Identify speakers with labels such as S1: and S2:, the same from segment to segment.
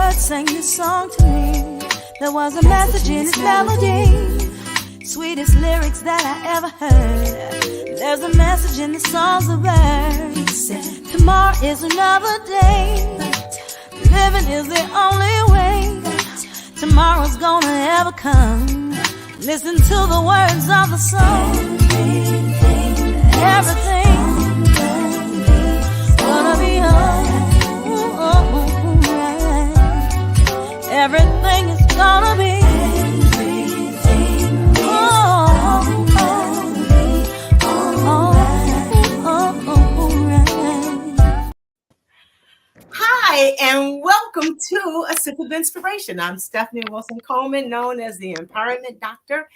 S1: bird sang this song to me. There was a message in its melody, sweetest lyrics that I ever heard. There's a message in the songs of birds. Tomorrow is another day. Living is the only way. Tomorrow's gonna ever come. Listen to the words of the song. Everything gonna be alright. Everything is gonna be.
S2: Hi, and welcome to A Sip of Inspiration. I'm Stephanie Wilson-Coleman, known as the Empowerment Doctor,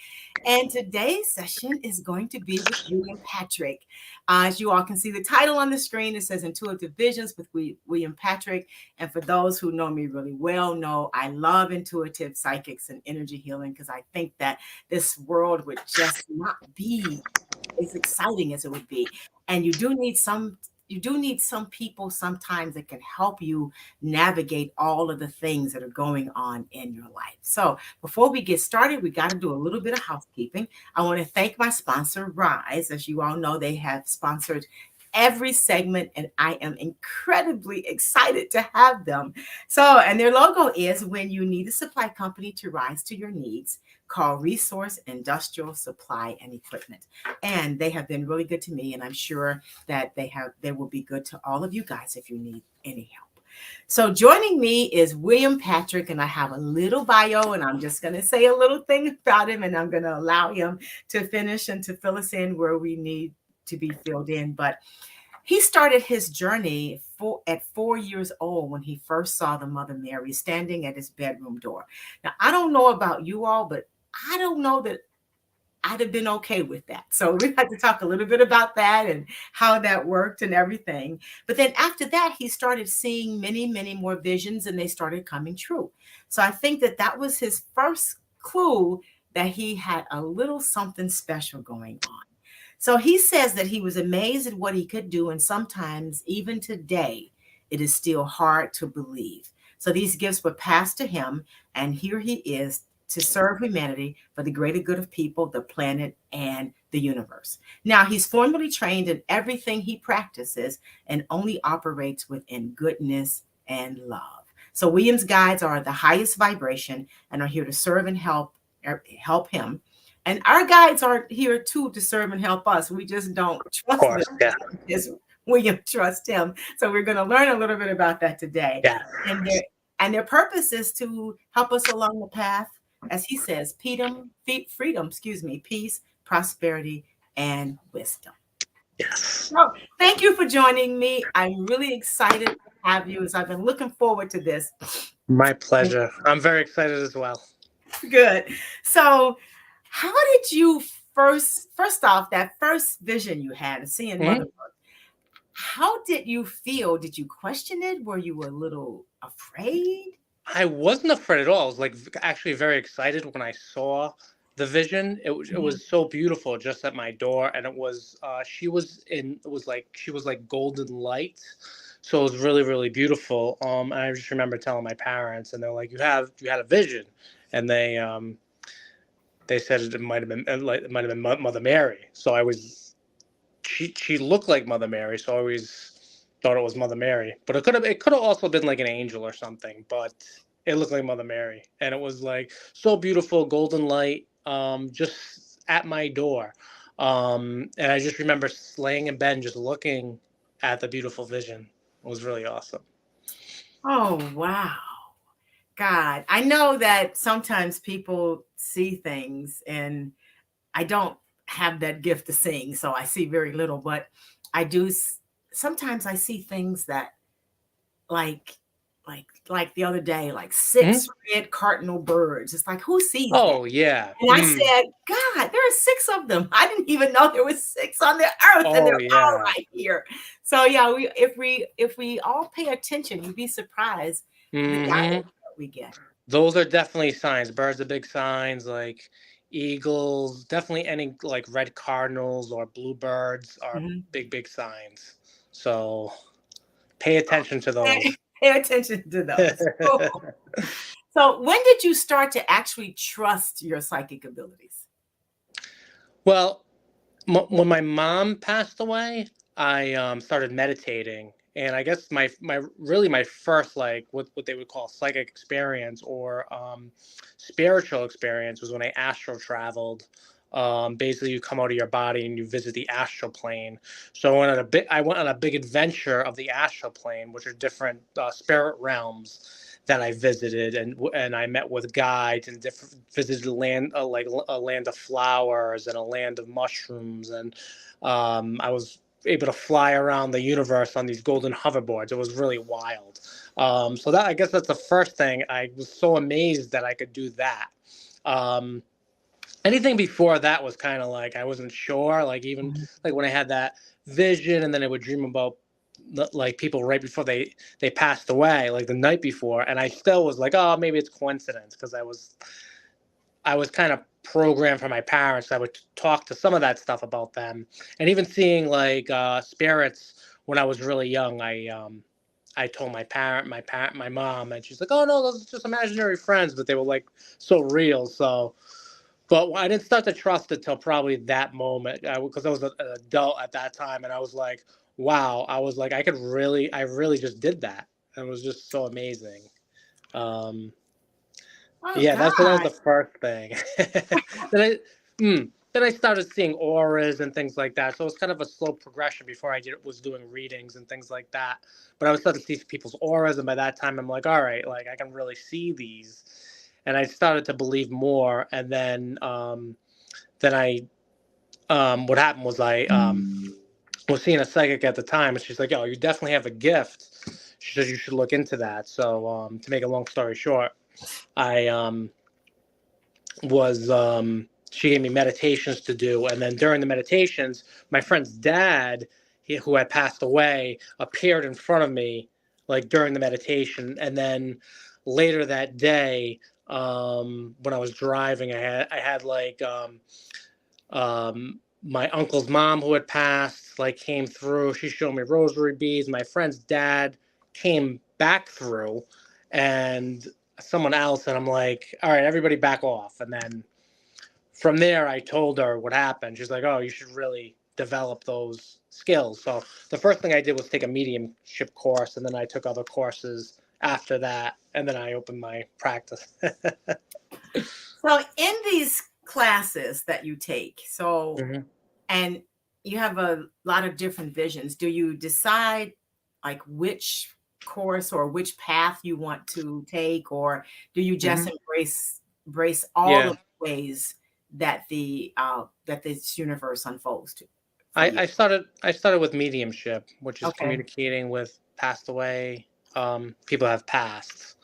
S2: and today's session is going to be with William Patrick. As you all can see the title on the screen, it says Intuitive Visions with William Patrick. And for those who know me really well, know I love intuitive psychics and energy healing because I think that this world would just not be as exciting as it would be. And you do need some people sometimes that can help you navigate all of the things that are going on in your life. So before we get started, we got to do a little bit of housekeeping. I want to thank my sponsor, Rise. As you all know, they have sponsored every segment, and I am incredibly excited to have them. So, and their logo is, when you need a supply company to rise to your needs, call Resource Industrial Supply and Equipment. And they have been really good to me, and I'm sure that they will be good to all of you guys if you need any help. So joining me is William Patrick, and I have a little bio, and I'm just going to say a little thing about him, and I'm going to allow him to finish and to fill us in where we need to be filled in. But he started his journey at 4 years old when he first saw the Mother Mary standing at his bedroom door. Now, I don't know about you all, but I don't know that I'd have been okay with that. So we had to talk a little bit about that and how that worked and everything. But then after that, he started seeing many, many more visions, and they started coming true. So I think that was his first clue that he had a little something special going on. So he says that he was amazed at what he could do, and sometimes even today, it is still hard to believe. So these gifts were passed to him, and here he is to serve humanity for the greater good of people, the planet, and the universe. Now, he's formally trained in everything he practices and only operates within goodness and love. So William's guides are the highest vibration and are here to serve and help him. And our guides are here too to serve and help us. We just don't trust them.
S3: Yeah.
S2: As William trusts him. So we're going to learn a little bit about that today.
S3: Yeah.
S2: And their purpose is to help us along the path, as he says, freedom, peace, prosperity, and wisdom.
S3: Yes.
S2: So thank you for joining me. I'm really excited to have you, as I've been looking forward to this.
S3: My pleasure. I'm very excited as well.
S2: Good. So how did you first off, that first vision you had of seeing Mother Earth, how did you feel? Did you question it? Were you a little afraid?
S3: I wasn't afraid at all. I was like actually very excited when I saw the vision. It was so beautiful just at my door, and it was she was like golden light. So it was really, really beautiful. And I just remember telling my parents, and they're like, you had a vision, and they said it might have been Mother Mary. So she looked like Mother Mary, so I always thought it was Mother Mary. But it could have also been like an angel or something, but it looked like Mother Mary. And it was like so beautiful, golden light, just at my door. And I just remember laying in bed and just looking at the beautiful vision. It was really awesome.
S2: Oh, wow. God, I know that sometimes people see things, and I don't have that gift to seeing, so I see very little, but I do. Sometimes I see things that like the other day, like 6 red cardinal birds. It's like, who sees
S3: Oh,
S2: that?
S3: yeah.
S2: And I said, God, there are 6 of them. I didn't even know there was 6 on the earth, and they're all right here. So yeah, if we all pay attention, you'd be surprised the guidance that we get.
S3: Those are definitely signs. Birds are big signs, like eagles. Definitely any like red cardinals or bluebirds are big signs. So pay attention to those.
S2: Pay attention to those. Cool. So when did you start to actually trust your psychic abilities?
S3: Well, when my mom passed away, I started meditating, and I guess my first, like, what they would call psychic experience, or spiritual experience, was when I astral traveled. Basically, you come out of your body and you visit the astral plane. So I went on a big adventure of the astral plane, which are different spirit realms that I visited, and I met with guides and visited land, like a land of flowers and a land of mushrooms, and I was able to fly around the universe on these golden hoverboards. It was really wild. So that, I guess that's the first thing. I was so amazed that I could do that. Um, Anything before that was kind of like I wasn't sure. Like, even like when I had that vision, and then I would dream about like people right before they passed away, like the night before, and I still was like, oh, maybe it's coincidence, because I was kind of programmed from my parents. I would talk to some of that stuff about them, and even seeing like spirits when I was really young. I told my mom, and she's like, "Oh no, those are just imaginary friends," but they were like so real. So, but I didn't start to trust it till probably that moment, because I was an adult at that time, and I was like, "Wow!" I was like, I really just did that. It was just so amazing. Um,
S2: Oh
S3: yeah, that was
S2: God.
S3: the first thing. then I, then I started seeing auras and things like that. So it was kind of a slow progression before was doing readings and things like that. But I was starting to see people's auras, and by that time, I'm like, all right, like I can really see these, and I started to believe more. And then what happened was I was seeing a psychic at the time, and she's like, "Oh, you definitely have a gift." She said you should look into that. So to make a long story short, I was she gave me meditations to do, and then during the meditations, my friend's dad, who had passed away, appeared in front of me, like during the meditation. And then later that day, when I was driving, I had like my uncle's mom, who had passed, like, came through. She showed me rosary beads. My friend's dad came back through, and someone else, and I'm like, all right, everybody back off. And then from there, I told her what happened. She's like, oh, you should really develop those skills. So the first thing I did was take a mediumship course, and then I took other courses after that, and then I opened my practice.
S2: So in these classes that you take,
S3: Mhm.
S2: and you have a lot of different visions, do you decide like which course or which path you want to take, or do you just
S3: Mhm.
S2: embrace all
S3: Yeah.
S2: of the ways that that this universe unfolds for
S3: I,
S2: you?
S3: I started I started with mediumship, which is
S2: Okay.
S3: communicating with passed away people have passed,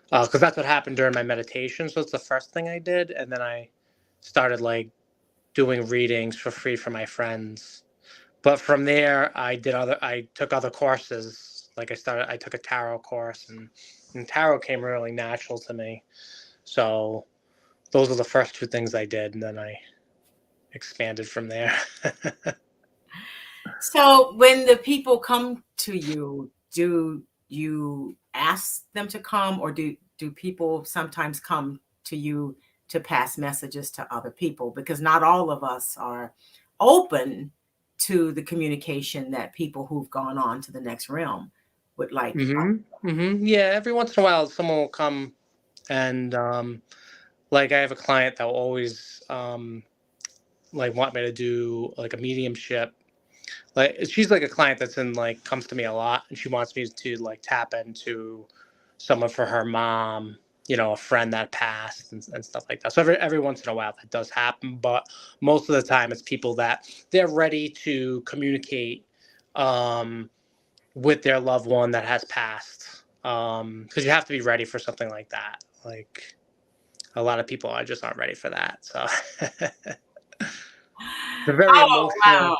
S3: because that's what happened during my meditation. So it's the first thing I did, and then I started like doing readings for free for my friends. But from there, I took other courses. Like I took a tarot course, and tarot came really natural to me. So those are the first two things I did, and then I expanded from there.
S2: So when the people come to you, do you ask them to come, or do people sometimes come to you to pass messages to other people? Because not all of us are open to the communication that people who've gone on to the next realm would like.
S3: Yeah, every once in a while, someone will come, and like, I have a client that will always like want me to do like a mediumship. Like, she's like a client that's in like comes to me a lot, and she wants me to like tap into someone for her mom, a friend that passed, and stuff like that. So every once in a while that does happen, but most of the time it's people that they're ready to communicate um, with their loved one that has passed. Because you have to be ready for something like that. Like, a lot of people just aren't ready for that. So it's a very
S2: Oh, wow.
S3: emotional.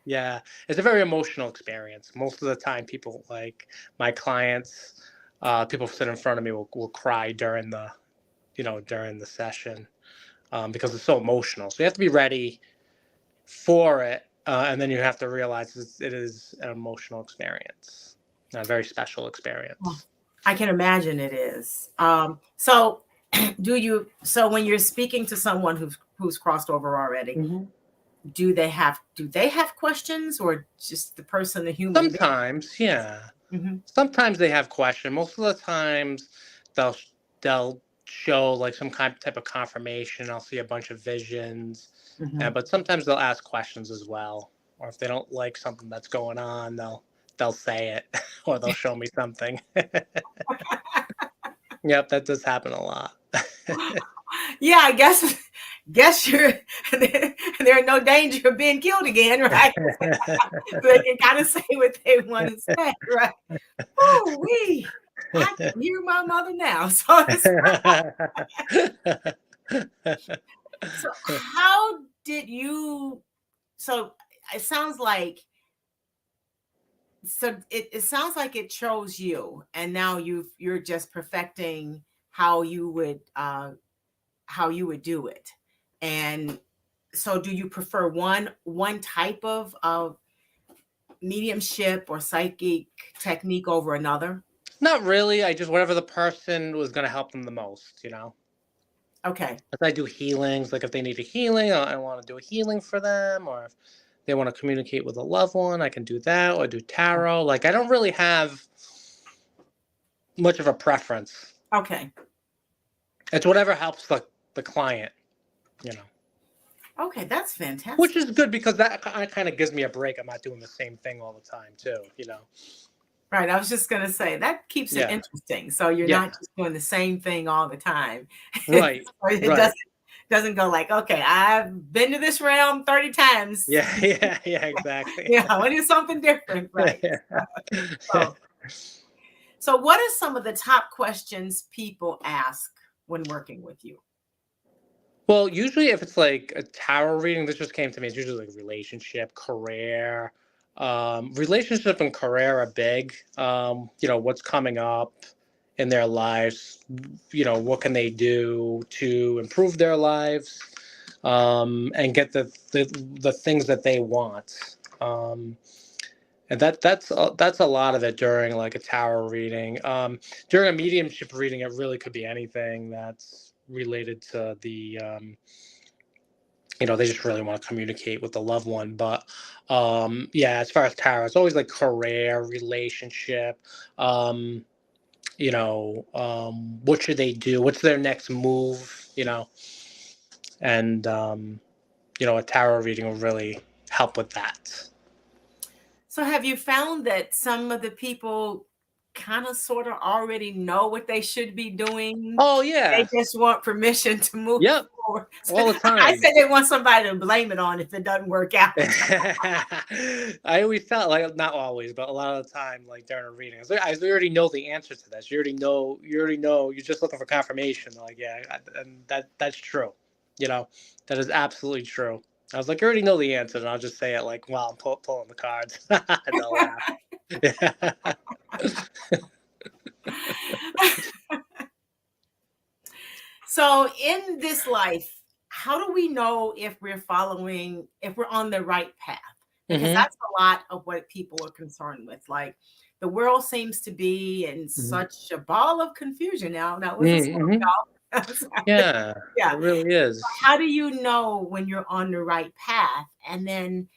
S3: Yeah, it's a very emotional experience. Most of the time, people, like my clients, people sit in front of me will cry during the session, because it's so emotional. So you have to be ready for it, and then you have to realize it is an emotional experience. A very special experience.
S2: I can imagine it is. So so when you're speaking to someone who's crossed over already,
S3: Mhm.
S2: do they have questions, or just the person, the human being?
S3: Sometimes, yeah.
S2: Hmm.
S3: Sometimes they have questions. Most of the times, they'll they'll show like some kind type of confirmation. I'll see a bunch of visions,
S2: Hmm.
S3: but sometimes they'll ask questions as well. Or if they don't like something that's going on, they'll say it, or they'll show me something. Yep, that does happen a lot.
S2: Yeah, I guess you're they're in no danger of being killed again, right? So they can kind of say what they want to say, right? Oh, I can hear my mother now. So how did you? So it sounds like it sounds like it chose you, and now you're just perfecting how you would do it. And so, do you prefer one type of mediumship or psychic technique over another?
S3: Not really. I just whatever the person was going to help them the most.
S2: Okay.
S3: If I do healings, like if they need a healing, I want to do a healing for them, or if they want to communicate with a loved one, I can do that, or do tarot. Like I don't really have much of a preference.
S2: Okay.
S3: It's whatever helps the client, you know.
S2: Okay, that's
S3: Which
S2: fantastic.
S3: is good because that kind of gives me a break. I'm not doing the same thing all the time, too.
S2: Right. I was just going to say that keeps it
S3: Yeah.
S2: interesting. So you're
S3: Yeah.
S2: not just doing the same thing all the time.
S3: Right.
S2: So it
S3: Right.
S2: doesn't go like, okay, I've been to this realm 30 times.
S3: Yeah. Yeah. Yeah. Exactly.
S2: Yeah, I want to do something different. Right. So, so what are some of the top questions people ask when working with you?
S3: Well, usually if it's like a tarot reading, this just came to me. It's usually like relationship, career. Relationship and career are big. What's coming up in their lives. What can they do to improve their lives, and get the things that they want. And that's a lot of it during like a tarot reading. During a mediumship reading, it really could be anything that's related to they just really want to communicate with the loved one. But yeah, as far as tarot, it's always like career, relationship. Um, what should they do? What's their next move? And a tarot reading will really help with that.
S2: So have you found that some of the people kind of sort of already know what they should be doing?
S3: Oh
S2: They
S3: yeah.
S2: just want permission to move
S3: Yep.
S2: forward.
S3: All the
S2: I
S3: time.
S2: said they want somebody to blame it on if it doesn't work out.
S3: I always felt like, not always, but a lot of the time, like during a reading, I already know the answer to this. You already know. You're just looking for confirmation. Like, yeah, and that's true. That is absolutely true. I was like, I already know the answer, and I'll just say it like while I'm pulling the cards. They'll laugh.
S2: So in this life, how do we know if we're on the right path? Because
S3: Hmm.
S2: that's a lot of what people are concerned with. Like the world seems to be in
S3: Hmm.
S2: such a ball of confusion now. That was a slow
S3: Hmm.
S2: y'all.
S3: Yeah,
S2: Yeah.
S3: it really is.
S2: How do you know when you're on the right path? And then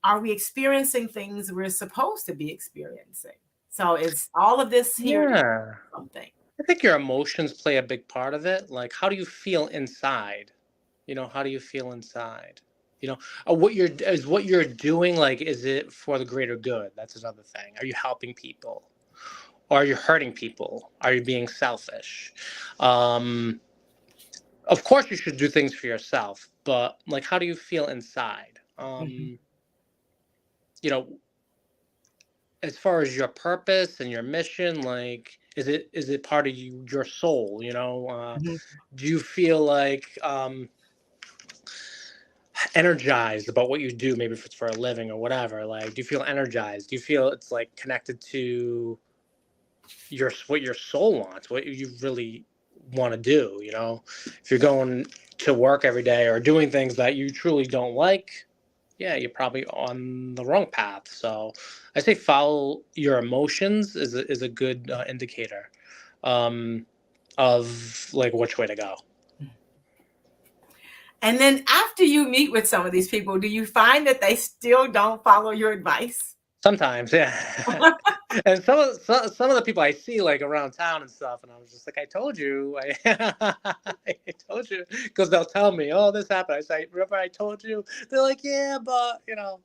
S2: are we experiencing things we're supposed to be experiencing? So is all of this here to
S3: Yeah.
S2: something?
S3: I think your emotions play a big part of it. Like, how do you feel inside? How do you feel inside? What you're doing, like, is it for the greater good? That's another thing. Are you helping people? Or are you hurting people? Are you being selfish? Um, of course, you should do things for yourself, but like, how do you feel inside?
S2: Mhm.
S3: You know, as far as your purpose and your mission, like, is it part of your soul?
S2: Mhm.
S3: Do you feel like energized about what you do, maybe if it's for a living or whatever? Like, do you feel energized? Do you feel it's like connected to what your soul wants, what you really want to do? If you're going to work every day or doing things that you truly don't like, yeah, you're probably on the wrong path. So I say follow your emotions is a good indicator um, of like which way to go.
S2: And then after you meet with some of these people, do you find that they still don't follow your advice?
S3: Sometimes, yeah. And some of the people I see like around town and stuff, and I was just like, I told you, I told you, because they'll tell me, oh, this happened. I say, remember I told you? They're like, yeah, but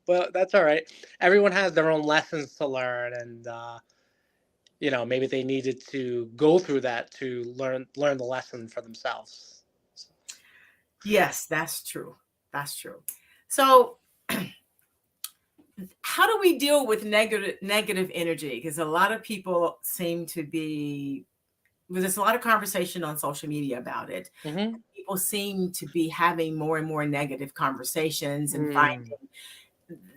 S3: but that's all right. Everyone has their own lessons to learn, and maybe they needed to go through that to learn the lesson for themselves. So,
S2: Yes, that's true. That's true. So how do we deal with negative energy? Because a lot of people seem to be there's a lot of conversation on social media about it.
S3: mhm.
S2: People seem to be having more and more negative conversations and
S3: Mm,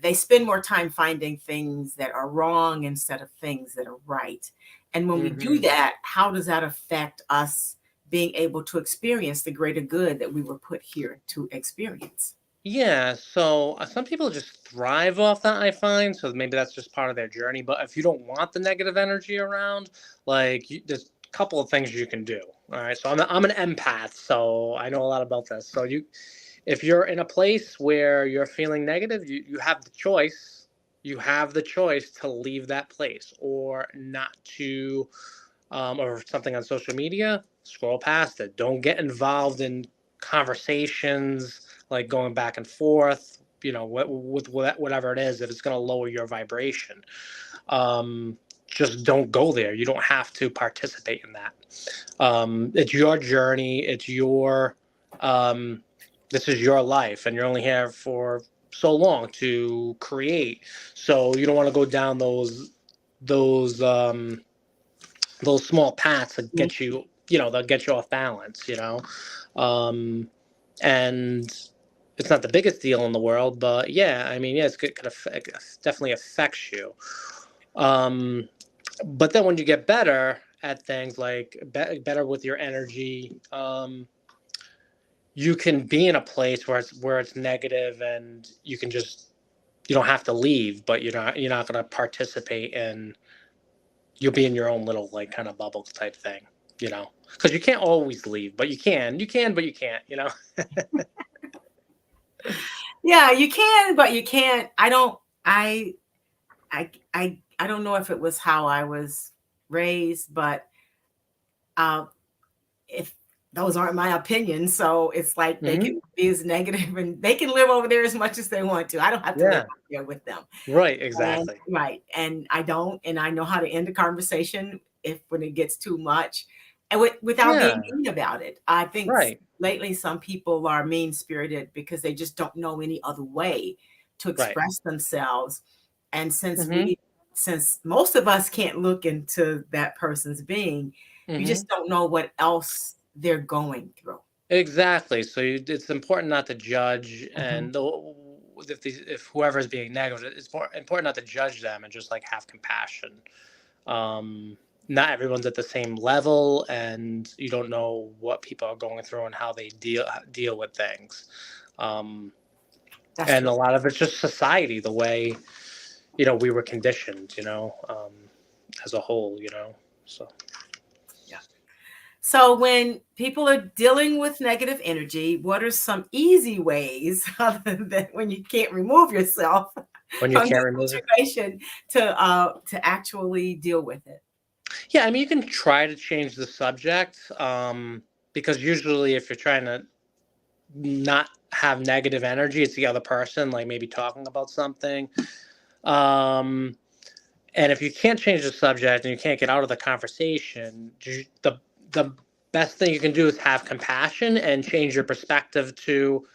S2: they spend more time finding things that are wrong instead of things that are right. And when we do
S3: mhm.
S2: that, how does that affect us being able to experience the greater good that we were put here to experience?
S3: Yeah, so some people just thrive off that, I find. So maybe that's just part of their journey. But if you don't want the negative energy around, there's a couple of things you can do. All right, so I'm an empath, so I know a lot about this. So if you're in a place where you're feeling negative, you have the choice. You have the choice to leave that place or not to, or something on social media, scroll past it. Don't get involved in conversations like going back and forth. With whatever it is, if it's going to lower your vibration, just don't go there. You don't have to participate in that. It's your journey. It's your this is your life, and you're only here for so long to create. So you don't want to go down those those small paths that get you, they'll get you off balance, um, and it's not the biggest deal in the world, but yeah, I mean, yeah, it definitely affects you. Um, but then when you get better at things, like better with your energy, you can be in a place where it's negative, and you don't have to leave, but you're not going to participate in. You'll be in your own little like kind of bubble type thing, because you can't always leave, but you can, but you can't.
S2: Yeah, you can, but you can't. I don't know if it was how I was raised, but if those aren't my opinions, so it's like they
S3: Hmm.
S2: can be as negative and they can live over there as much as they want to. I don't have to live
S3: Yeah,
S2: out there with them.
S3: right,
S2: And
S3: exactly.
S2: right. And I don't, and I know how to end a conversation if when it gets too much and without being
S3: Yeah,
S2: mean about it. I think
S3: right,
S2: lately some people are mean spirited because they just don't know any other way to
S3: right.
S2: express themselves. And
S3: Hmm.
S2: since most of us can't look into that person's being, you
S3: Hmm.
S2: just don't know what else they're going through.
S3: Exactly. So it's important not to judge,
S2: Mhm.
S3: and if whoever is being negative, it's more important not to judge them and just like have compassion. Um, Not everyone's at the same level, and you don't know what people are going through and how they deal with things. Um,
S2: That's
S3: and
S2: true.
S3: a lot of it's just society, the way we were conditioned, as a whole. So.
S2: Yeah. So when people are dealing with negative energy, what are some easy ways other than when you can't remove yourself
S3: When you
S2: from
S3: can't
S2: the
S3: remove it.
S2: situation to actually deal with it?
S3: Yeah, I mean, you can try to change the subject, because usually if you're trying to not have negative energy, it's the other person, like maybe talking about something. Um, and if you can't change the subject and you can't get out of the conversation, the best thing you can do is have compassion and change your perspective to,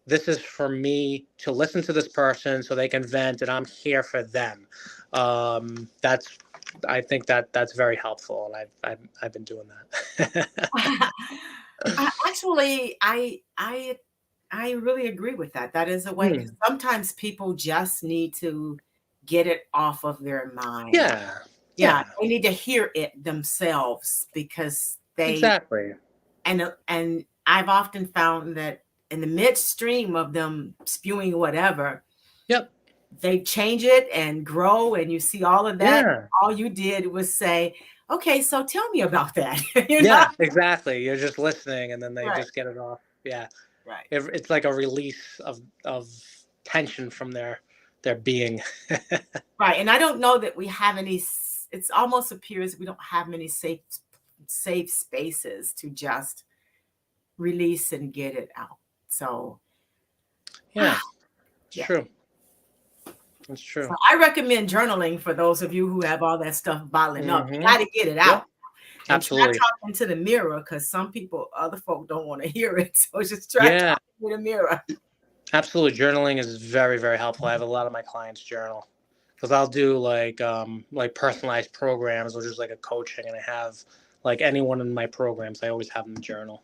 S3: this is for me to listen to this person so they can vent, and I'm here for them. That's I think that's very helpful, and I've been doing that.
S2: Actually, I really agree with that. That is a way because
S3: Hmm.
S2: sometimes people just need to get it off of their mind.
S3: Yeah,
S2: Yeah,
S3: yeah,
S2: they need to hear it themselves because
S3: exactly.
S2: and I've often found that in the midstream of them spewing whatever,
S3: Yep.
S2: they change it and grow, and you see all of that.
S3: Yeah.
S2: All you did was say, okay, so tell me about that. You know?
S3: Yeah, exactly. You're just listening, and then they
S2: Right,
S3: just get it off. Yeah,
S2: right.
S3: it's like a release of tension from their being.
S2: Right. And I don't know that we have any, it's almost appears we don't have many safe spaces to just release and get it out. So,
S3: Yeah, it's
S2: yeah.
S3: true. It's
S2: So
S3: true.
S2: I recommend journaling for those of you who have all that stuff bottling up. You
S3: Hmm.
S2: got to get it out
S3: Yep.
S2: and try
S3: Absolutely.
S2: talking to the mirror, because some people, other folk don't want to hear it. So just try
S3: Yeah.
S2: talking to the mirror.
S3: Absolutely. Journaling is very, very helpful. I have a lot of my clients journal because I'll do like personalized programs or just like a coaching, and I have like anyone in my programs, I always have them journal.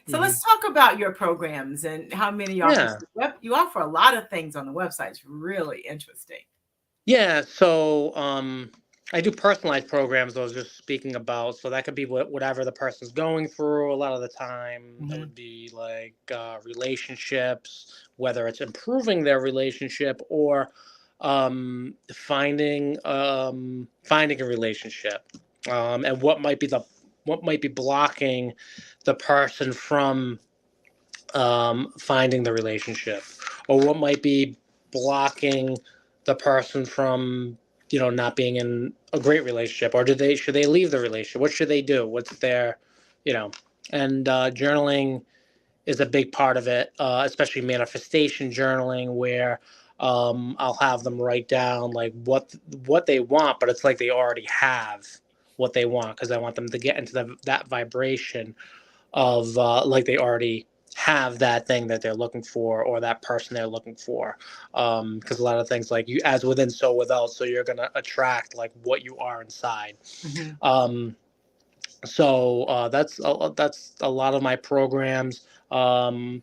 S2: So
S3: Hmm.
S2: let's talk about your programs and how many you offer.
S3: Yeah.
S2: You offer a lot of things on the website. It's really interesting.
S3: Yeah. So I do personalized programs I was just speaking about. So that could be whatever the person's going through. A lot of the time, it
S2: Mhm.
S3: would be like relationships, whether it's improving their relationship or finding a relationship, and what might be blocking the person from finding the relationship, or what might be blocking the person from not being in a great relationship, or should they leave the relationship, what should they do, what's their you know and journaling is a big part of it, especially manifestation journaling, where I'll have them write down like what they want, but it's like they already have what they want, because I want them to get into that vibration of like they already have that thing that they're looking for, or that person they're looking for, because a lot of things, like, you as within so without, so you're going to attract like what you are inside.
S2: Mhm.
S3: So that's a lot of my programs. I'll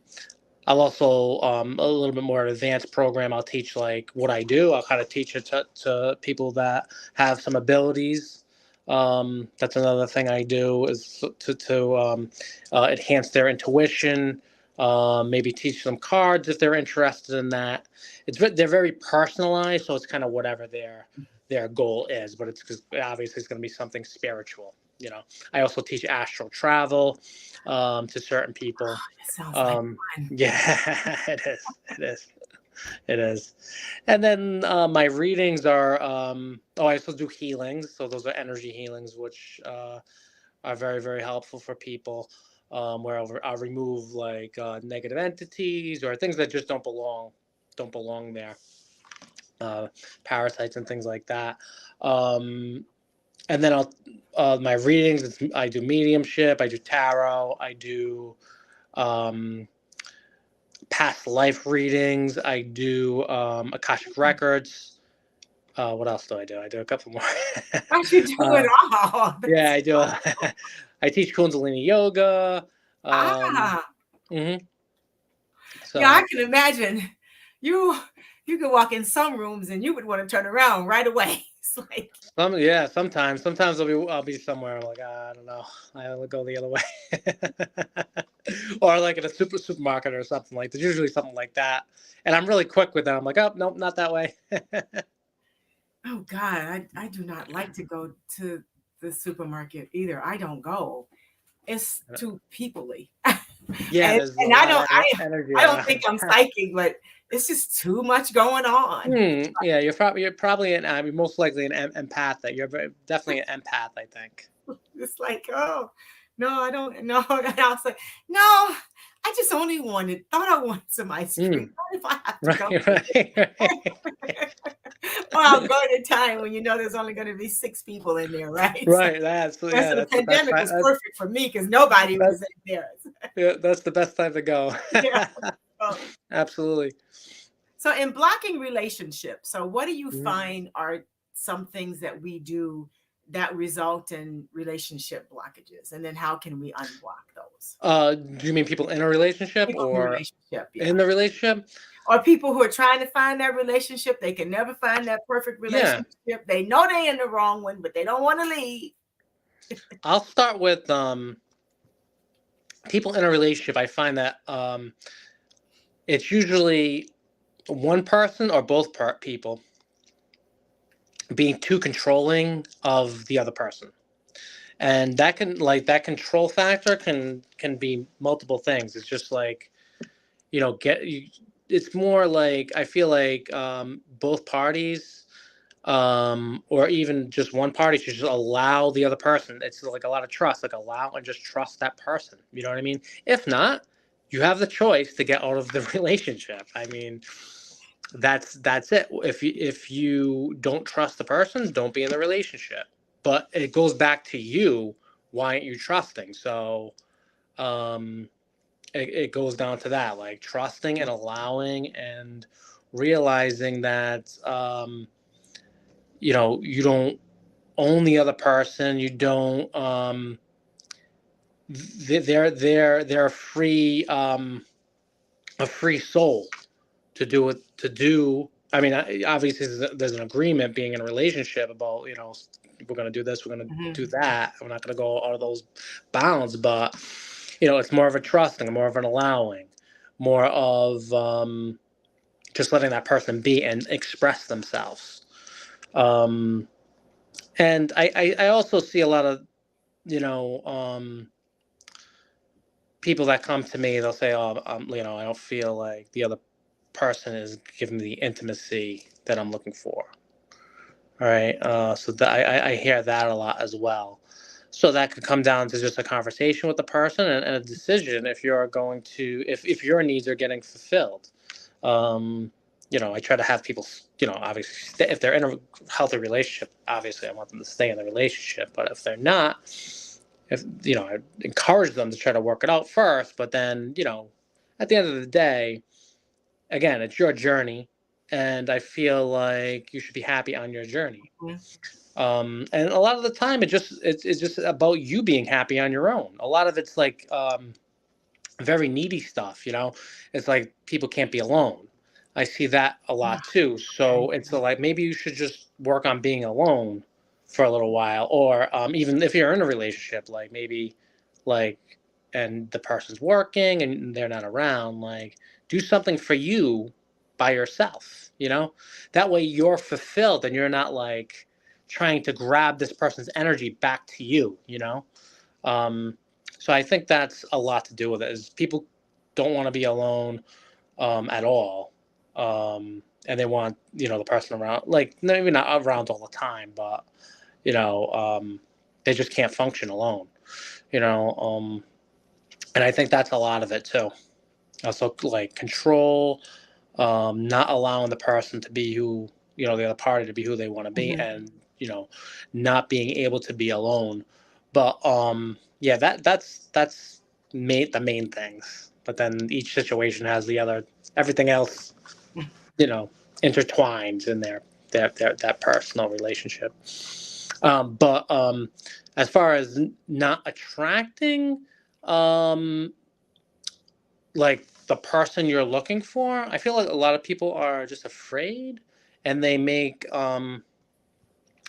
S3: also a little bit more advanced program. I'll teach like what I do. I'll kind of teach it to people that have some abilities. That's another thing I do, is to enhance their intuition. Maybe teach them cards if they're interested in that. They're very personalized, so it's kind of whatever their goal is. But it's 'cause obviously it's going to be something spiritual. I also teach astral travel to certain people.
S2: That sounds like
S3: Um,
S2: fun.
S3: yeah, it is. It is. It is. And then my readings are. I also do healings. So those are energy healings, which are very, very helpful for people. Where I'll remove like negative entities or things that just don't belong there. Uh, Parasites and things like that. Um, and then my readings. I do mediumship. I do tarot. I do. Um, Past life readings. I do Akashic records. What else do I do? I do a couple more.
S2: Why should you do
S3: uh,
S2: it all?
S3: yeah, I do. I teach Kundalini yoga. Um,
S2: Ah,
S3: hmm
S2: yeah, I
S3: So
S2: can imagine. You you could walk in some rooms and you would want to turn around right away. It's like,
S3: sometimes I'll be somewhere. I'm like, I don't know. I'll go the other way, or like in a supermarket or something like. There's usually something like that, and I'm really quick with that. I'm like, oh nope, not that way.
S2: oh God, I do not like to go to the supermarket either. I don't go. It's too peoply.
S3: Yeah,
S2: and,
S3: there's a
S2: and I
S3: lot
S2: don't
S3: of energy
S2: I don't think
S3: around.
S2: I'm psychic, but it's just too much going on.
S3: Yeah, you're probably I mean, most likely an empath. That you're definitely an empath, I think.
S2: It's like, oh no, I don't know. And I was like, no, I just only thought I wanted some ice cream.
S3: Mm,
S2: What if I have to
S3: right,
S2: go?
S3: right,
S2: Or I'll go at a time when you know there's only going to be 6 people in there, right? So
S3: right. That's
S2: the rest
S3: yeah.
S2: of the
S3: That's the best
S2: pandemic
S3: time.
S2: was perfect for me because nobody was
S3: That's
S2: in there.
S3: yeah, that's the best time to go.
S2: Yeah. So,
S3: Absolutely.
S2: so in blocking relationships, so what do you
S3: Mhm.
S2: find are some things that we do that result in relationship blockages? And then how can we unblock those?
S3: Do you mean people in a relationship
S2: People in a
S3: or
S2: relationship, yeah.
S3: in the relationship?
S2: Or people who are trying to find that relationship, they can never find that perfect
S3: Yeah,
S2: relationship. They know they're in the wrong one, but they don't want to leave.
S3: I'll start with people in a relationship. I find that it's usually one person or both people being too controlling of the other person. And that can, like, that control factor can be multiple things. It's just like, it's more like, I feel like, both parties, or even just one party, should just allow the other person. It's like a lot of trust, like allow and just trust that person. You know what I mean? If not, you have the choice to get out of the relationship. I mean, that's it. If you don't trust the person, don't be in the relationship. But it goes back to you. Why aren't you trusting? So, um, it goes down to that, like trusting and allowing and realizing that, you don't own the other person. You don't. They're a free soul to do it. To do. I mean, obviously, there's an agreement being in a relationship about, we're going to do this, we're going to do that. We're not going to go out of those bounds, but it's more of a trusting, more of an allowing, more of, just letting that person be and express themselves. And I also see a lot of, people that come to me. They'll say, "Oh, I don't feel like the other person is giving me the intimacy that I'm looking for." All right, so I hear that a lot as well. So that could come down to just a conversation with the person, and a decision if you're going to, if your needs are getting fulfilled. Um, I try to have people, obviously, if they're in a healthy relationship, obviously I want them to stay in the relationship. But if they're not, I encourage them to try to work it out first. But then, at the end of the day, again, it's your journey, and I feel like you should be happy on your journey. And a lot of the time, it's just about you being happy on your own. A lot of it's like, very needy stuff. It's like people can't be alone. I see that a lot too. So it's like, maybe you should just work on being alone for a little while, or, even if you're in a relationship, like maybe, like, and the person's working and they're not around, like, do something for you by yourself. That way you're fulfilled and you're not like trying to grab this person's energy back to you. Um, so I think that's a lot to do with it. Is people don't want to be alone, at all, and they want, the person around, like, maybe not around all the time, but, they just can't function alone. You know, and I think that's a lot of it too. Also, like, control, not allowing the person to be who, the other party to be who they want to be, and, not being able to be alone. But, yeah, that's the main things. But then each situation has everything else, intertwined in that personal relationship. But, as far as not attracting, um, like, the person you're looking for, I feel like a lot of people are just afraid, and they make,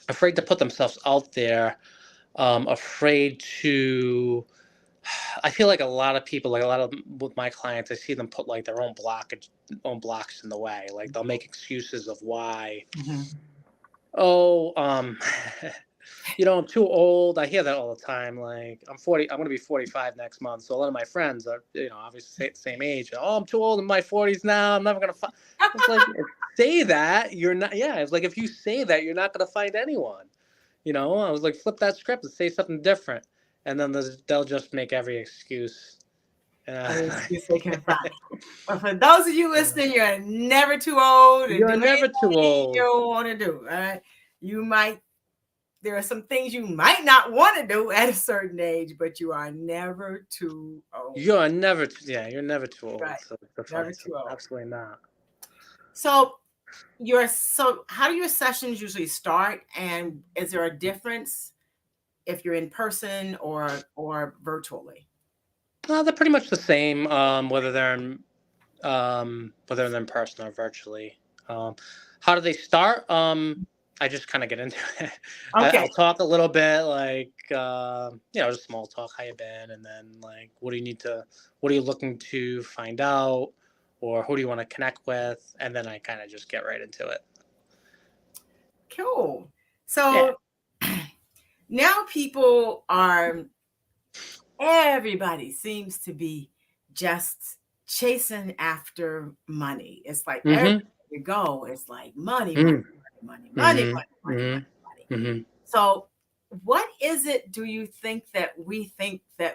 S3: afraid to put themselves out there, afraid to. I feel like a lot of people, like a lot of with my clients, I see them put like their own blocks in the way. Like, they'll make excuses of why. Oh, I'm too old. I hear that all the time. Like, I'm 40. I'm going to be 45 next month. So a lot of my friends are, obviously the same age. Oh, I'm too old in my 40s now. I'm never going to find. It's like, say that you're not. Yeah, it's like, if you say that, you're not going to find anyone. I was like, flip that script and say something different, and then they'll just make every excuse.
S2: Excuse they can find. But for those of you listening, you're never too old.
S3: You're never too old.
S2: You don't want to do. All right, there are some things you might not want to do at a certain age, but you are never too old.
S3: You're never too old.
S2: Right. Never too old.
S3: Absolutely not.
S2: So how do your sessions usually start? And is there a difference if you're in person or virtually?
S3: They're pretty much the same, whether they're in person or virtually. How do they start? I just kind of get into it.
S2: Okay.
S3: I'll talk a little bit, like, just small talk. How you been? And then, like, what are you looking to find out? or who do you want to connect with, and then I kind of just get right into it.
S2: Cool.
S3: Yeah.
S2: So now everybody seems to be just chasing after money. It's like everywhere
S3: Mm-hmm.
S2: you go, it's like money, money,
S3: Mm-hmm.
S2: money, money, money,
S3: Mm-hmm.
S2: money, money, money, money.
S3: Mm-hmm.
S2: So, what is it do you think that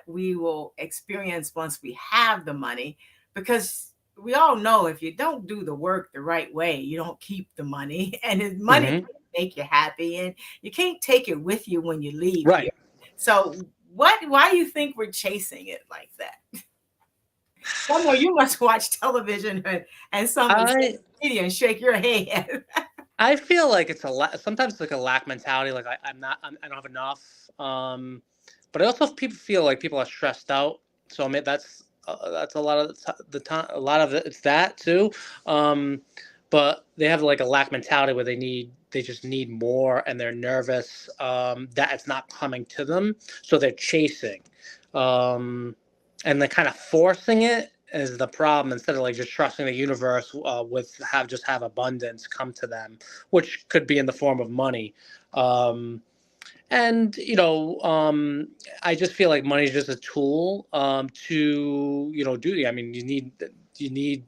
S2: we will experience once we have the money? Because we all know if you don't do the work the right way, you don't keep the money, and money
S3: Mm-hmm.
S2: doesn't make you happy, and you can't take it with you when you leave here.
S3: Right.
S2: So, why do you think we're chasing it like that? I know you must watch television and some
S3: I
S2: media and shake your head.
S3: I feel like it's sometimes it's like a lack mentality. Like I don't have enough. But I also people feel like people are stressed out. So I mean that's a lot of the time. A lot of it's that too. Um, but they have like a lack mentality where they just need more, and they're nervous that it's not coming to them, so they're chasing, and they're kind of forcing it is the problem, instead of like just trusting the universe with have abundance come to them, which could be in the form of money. Um, and I just feel like money is just a tool to do. I mean, you need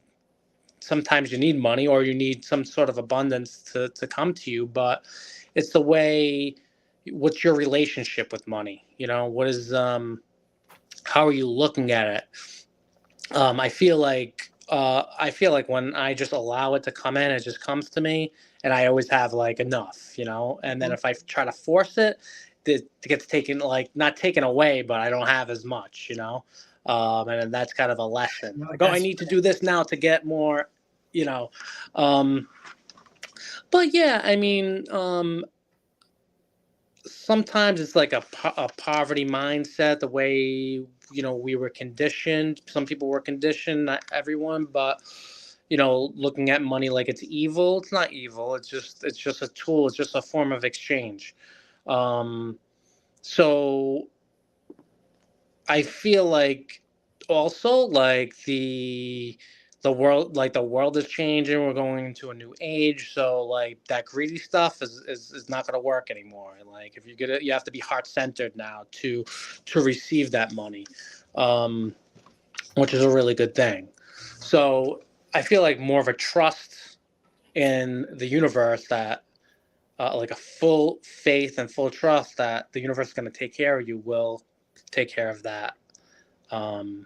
S3: sometimes you need money, or you need some sort of abundance to come to you, but it's the way. What's your relationship with money? What is how are you looking at it? I feel like when I just allow it to come in, it just comes to me, and I always have like enough. And then if I try to force it, it gets taken, like not taken away, but I don't have as much. And then that's kind of a lesson.
S2: No,
S3: Like, oh, I
S2: that's
S3: need to do this now to get more. You know, um, but yeah, I mean, sometimes it's like a poverty mindset, the way we were conditioned. Some people were conditioned, not everyone, but looking at money like it's evil. It's not evil. It's just a tool. It's just a form of exchange. So I feel like also like the world is changing. We're going into a new age, so like that greedy stuff is not going to work anymore. Like if you get it, you have to be heart centered now to receive that money, um, which is a really good thing. So I feel like more of a trust in the universe, that like a full faith and full trust that the universe is going to take care of you, will take care of that, um,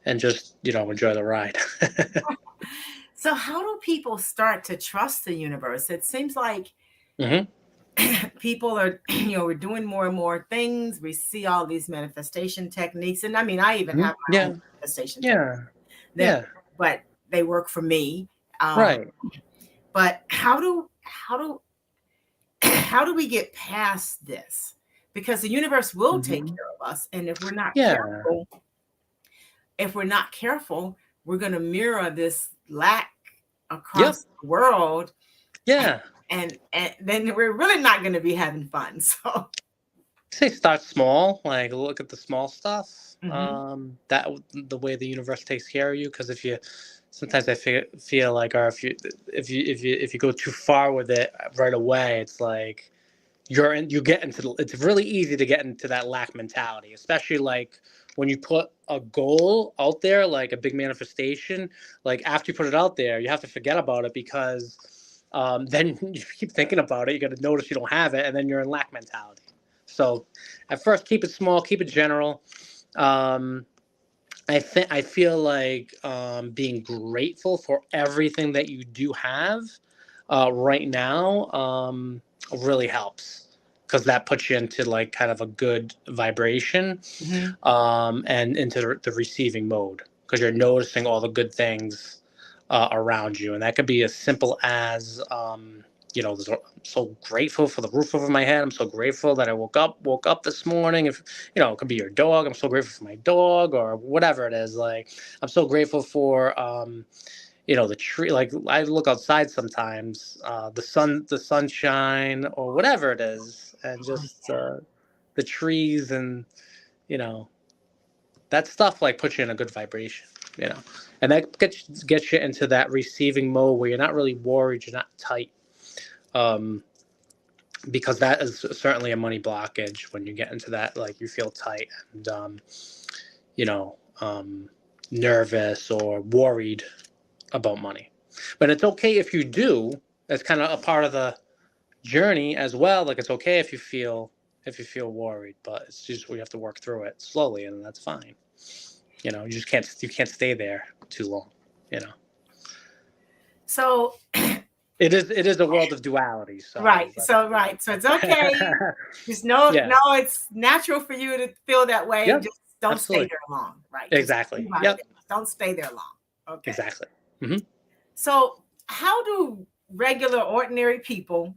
S3: and just enjoy the ride.
S2: so. How do people start to trust the universe? It seems like
S3: Hmm.
S2: people are, we're doing more and more things. We see all these manifestation techniques, and I mean, I even have my own
S3: Yeah,
S2: manifestation technique
S3: yeah,
S2: that,
S3: yeah.
S2: but they work for me.
S3: Right.
S2: But how do how do we get past this? Because the universe will take
S3: Hmm.
S2: care of us, and
S3: Yeah.
S2: if we're not careful, we're going to mirror this lack
S3: Yep.
S2: across the world,
S3: Yeah.
S2: and then we're really not going to be having fun. So,
S3: Say start small. Like look at the small stuff.
S2: mhm.
S3: That the way the universe takes care of you. Because if you, sometimes I feel like, or if you go too far with it right away, it's like you get into it's really easy to get into that lack mentality, especially like when you put a goal out there, like a big manifestation. Like after you put it out there, you have to forget about it, because then you keep thinking about it, you're going to notice you don't have it, and then you're in lack mentality. So at first, keep it small, keep it general. um, I feel like being grateful for everything that you do have right now really helps, because that puts you into like kind of a good vibration,
S2: Mhm.
S3: and into the receiving mode, because you're noticing all the good things around you. And that could be as simple as I'm so grateful for the roof over my head. I'm so grateful that I woke up this morning. If it could be your dog. I'm so grateful for my dog, or whatever it is. Like I'm so grateful for the tree. Like I look outside sometimes, the sunshine, or whatever it is, and just the trees, and you know that stuff like puts you in a good vibration. you know, and that gets you into that receiving mode where you're not really worried, you're not tight, um, because that is certainly a money blockage when you get into that, like you feel tight and you know, nervous or worried about money. But it's okay if you do. That's kind of a part of the journey as well. Like it's okay if you feel worried, but it's just we have to work through it slowly, and that's fine. You know, you can't stay there too long. You know,
S2: So
S3: it is a world of duality. So
S2: right. So it's okay. Just know
S3: yeah,
S2: it's natural for you to feel that way.
S3: yep,
S2: Just don't stay
S3: absolutely,
S2: there long. Right. Just
S3: exactly,
S2: think about it.
S3: yep,
S2: Don't stay there long. Okay.
S3: exactly. Hmm.
S2: So how do regular, ordinary people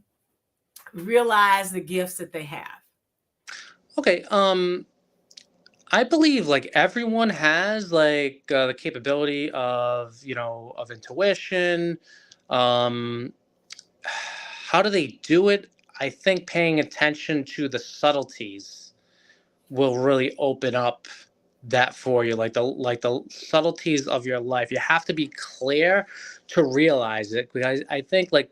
S2: realize the gifts that they have?
S3: Okay, I believe like everyone has like the capability of of intuition. Um, how do they do it? I think paying attention to the subtleties will really open up that for you, like the subtleties of your life. You have to be clear to realize it, because I think like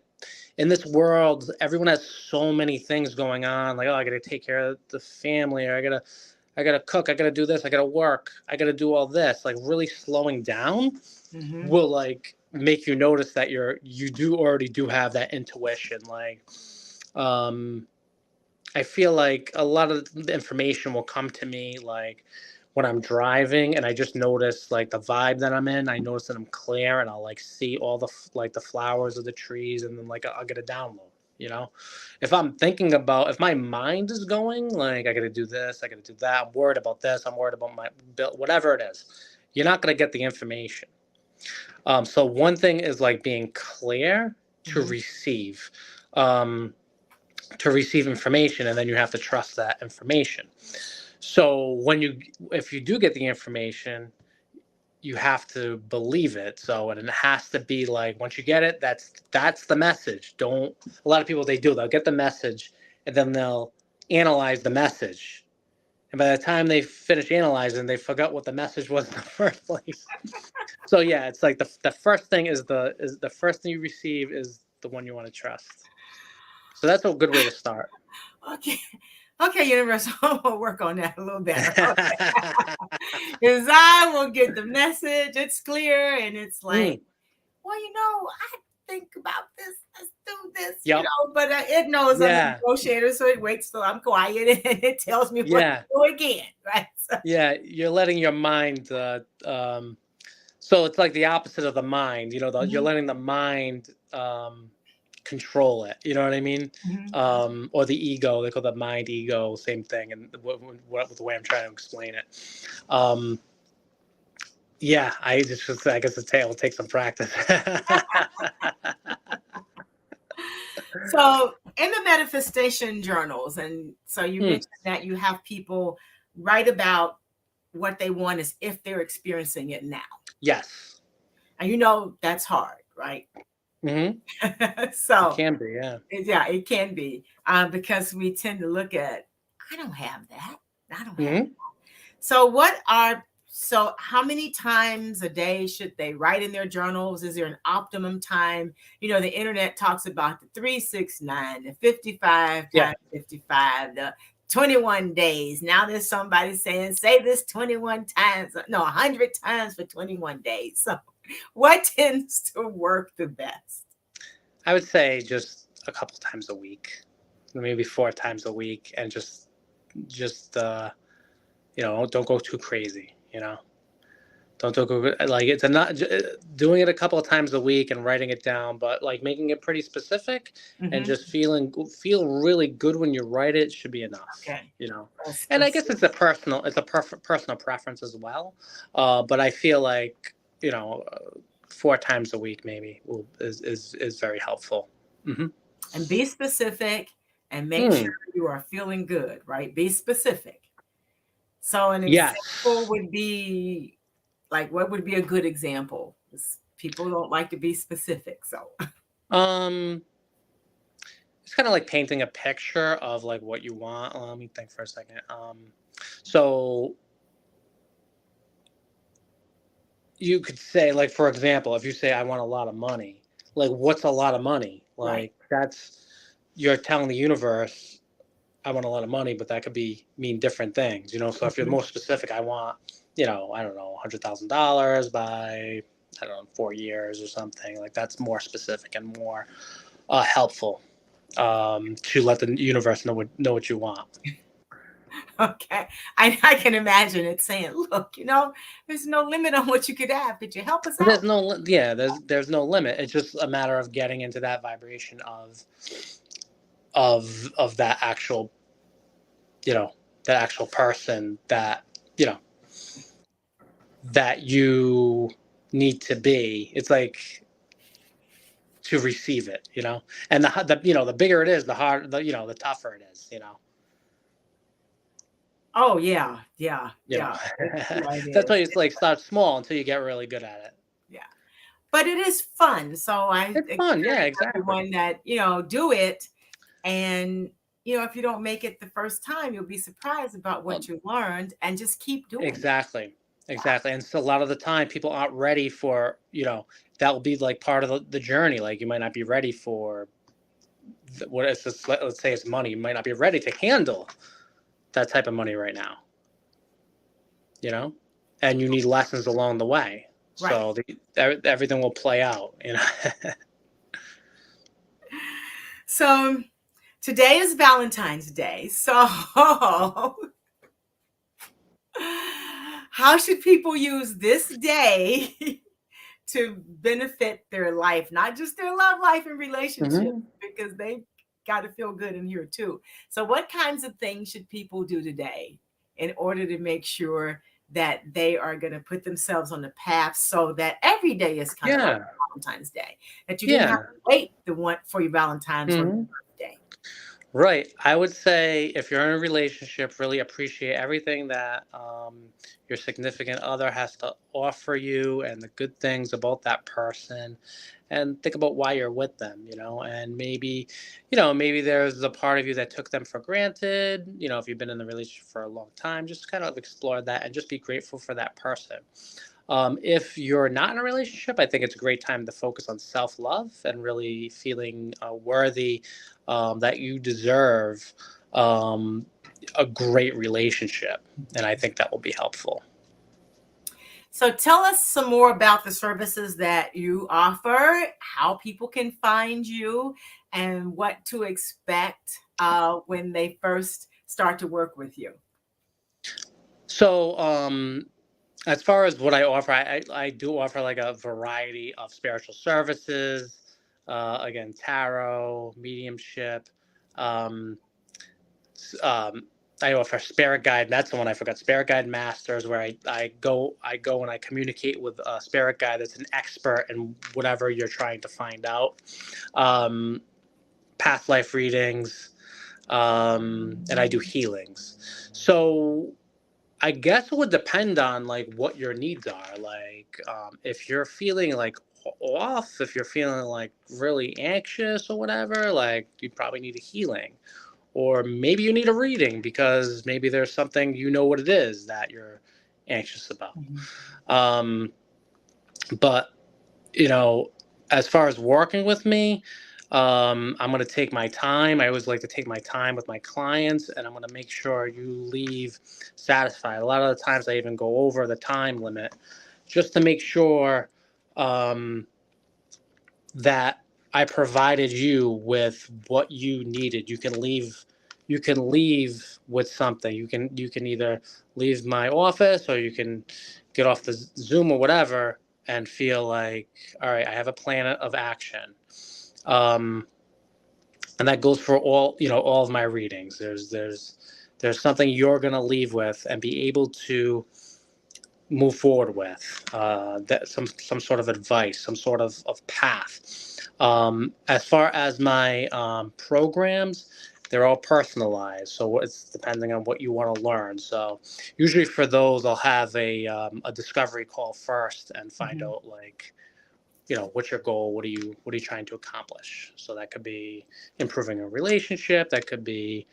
S3: in this world, everyone has so many things going on. Like, oh, I got to take care of the family, or I gotta cook, I gotta do this, I gotta work, I gotta do all this. Like really slowing down
S2: Mm-hmm.
S3: will like make you notice that you do already do have that intuition. Like um I feel like a lot of the information will come to me like when I'm driving, and I just notice like the vibe that I'm in. I notice that I'm clear, and I'll like see all like the flowers of the trees, and then like I'll get a download. You know, if I'm thinking about, if my mind is going like I got to do this, I got to do that. I'm worried about this. I'm worried about my bill, whatever it is. You're not going to get the information. So one thing is like being clear to
S2: Mm-hmm.
S3: receive. To receive information, and then you have to trust that information. So if you do get the information, you have to believe it. So, and it has to be like once you get it, that's the message. Don't A lot of people, they'll get the message, and then they'll analyze the message, and by the time they finish analyzing, they forgot what the message was in the first place. So yeah, it's like the first thing is the first thing you receive is the one you want to trust. So that's a good way to start.
S2: Okay. Okay, universe, I'm gonna work on that a little better. Because I will get the message, it's clear, and it's like,
S3: Mm,
S2: well, I think about this, let's do this,
S3: yep.
S2: but it knows I'm a
S3: Yeah.
S2: negotiator, so it waits till I'm quiet and it tells me what to
S3: Yeah.
S2: do again, right? So,
S3: Yeah. You're letting your mind. So it's like the opposite of the mind. You're
S2: mhm,
S3: letting the mind control it. You know what I mean?
S2: mhm.
S3: Or the ego. They call the mind ego. Same thing. And the way I'm trying to explain it. Um, yeah. I guess it will take some practice.
S2: So, in the manifestation journals, and so you
S3: Hmm.
S2: mentioned that you have people write about what they want as if they're experiencing it now.
S3: Yes.
S2: And that's hard, right?
S3: Hmm. It
S2: So,
S3: can be. Yeah.
S2: yeah, it can be because we tend to look at, I don't have that. I don't have.
S3: Hmm.
S2: So how many times a day should they write in their journals? Is there an optimum time? The internet talks about the 369, the 55
S3: Yeah.
S2: times 55, the 21 days. Now there's somebody saying, say this 21 times, no, 100 times for 21 days. So what tends to work the best?
S3: I would say just a couple times a week, maybe 4 times a week, and just don't go too crazy. Don't go like it's a not doing it a couple of times a week and writing it down, but like making it pretty specific and
S2: Mhm.
S3: just feel really good when you write it should be enough.
S2: Okay.
S3: And I guess it's a personal preference as well. But I feel like 4 times a week maybe is very helpful. Hmm.
S2: And be specific and make sure
S3: Hmm.
S2: you are feeling good, right? Be specific. So an example
S3: Yes.
S2: would be like, what would be a good example? 'Cause people don't like to be specific. So
S3: Um, it's kind of like painting a picture of like what you want. Let me think for a second. So you could say, like, for example, if you say I want a lot of money, like, what's a lot of money?
S2: Right.
S3: Like, that's, you're telling the universe I want a lot of money, but that could mean different things, you know. So if you're
S2: Mhm.
S3: more specific, I want, you know, I don't know, $100,000 by, I don't know, 4 years or something. Like, that's more specific and more helpful, to let the universe know what you want.
S2: Okay. I can imagine it saying, look, there's no limit on what you could have. Could you help us
S3: There's
S2: out?
S3: no yeah, there's no limit. It's just a matter of getting into that vibration of that actual, you know, that actual person that, you know, that you need to be. It's like, to receive it, you know. And the bigger it is, the harder, the tougher it is, you know.
S2: Oh, yeah. Yeah.
S3: You know.
S2: Yeah. Yeah, it
S3: That's why
S2: is.
S3: it's like, start small until you get really good at it.
S2: Yeah. But it is fun. So I
S3: It's fun, yeah,
S2: encourage
S3: exactly.
S2: everyone that, do it. And, if you don't make it the first time, you'll be surprised about
S3: Well,
S2: what you learned and just keep doing it.
S3: exactly.
S2: Yeah.
S3: Exactly. And so a lot of the time people aren't ready for, that will be like part of the journey. Like, you might not be ready for what is this, let's say it's money. You might not be ready to handle that type of money right now, you know, and you need lessons along the way.
S2: Right.
S3: So everything will play out, you know.
S2: So today is Valentine's Day. So how should people use this day to benefit their life, not just their love life and relationships,
S3: Hmm.
S2: because they got to feel good in here too. So, what kinds of things should people do today in order to make sure that they are going to put themselves on the path so that every day is kind of like
S3: Yeah.
S2: Valentine's Day, that you didn't have
S3: Yeah.
S2: to wait the one for your Valentine's on
S3: Hmm.
S2: your birthday?
S3: Right. I would say, if you're in a relationship, really appreciate everything that, your significant other has to offer you, and the good things about that person, and think about why you're with them, you know. And maybe there's a part of you that took them for granted. If you've been in the relationship for a long time, just kind of explore that and just be grateful for that person. If you're not in a relationship, I think it's a great time to focus on self love and really feeling worthy, that you deserve, um, a great relationship. And I think that will be helpful.
S2: So tell us some more about the services that you offer, how people can find you, and what to expect when they first start to work with you.
S3: So, as far as what I offer, I do offer like a variety of spiritual services. Again, tarot, mediumship. Um, um, I offer spirit guide. That's the one I forgot. Spirit guide masters, where I go and I communicate with a spirit guide that's an expert in whatever you're trying to find out. Um, Past life readings, and I do healings. So I guess it would depend on, like, what your needs are. Like, if you're feeling like off, if you're feeling like really anxious or whatever, like, you probably need a healing. Or maybe you need a reading because maybe there's something, what it is that you're anxious about.
S2: Mhm.
S3: Um, but, you know, as far as working with me, I'm going to take my time. I always like to take my time with my clients, and I'm going to make sure you leave satisfied. A lot of the times I even go over the time limit just to make sure, um, that I provided you with what you needed. You can leave with something. You can either leave my office, or you can get off the Zoom or whatever and feel like, all right, I have a plan of action. Um, and that goes for all of my readings. There's something you're going to leave with and be able to move forward with, that some sort of advice, some sort of path. As far as my, programs, they're all personalized, so it's depending on what you want to learn. So usually for those, I'll have a discovery call first and find
S2: Mhm.
S3: out, like, what's your goal, what are you trying to accomplish. So that could be improving a relationship, that could be,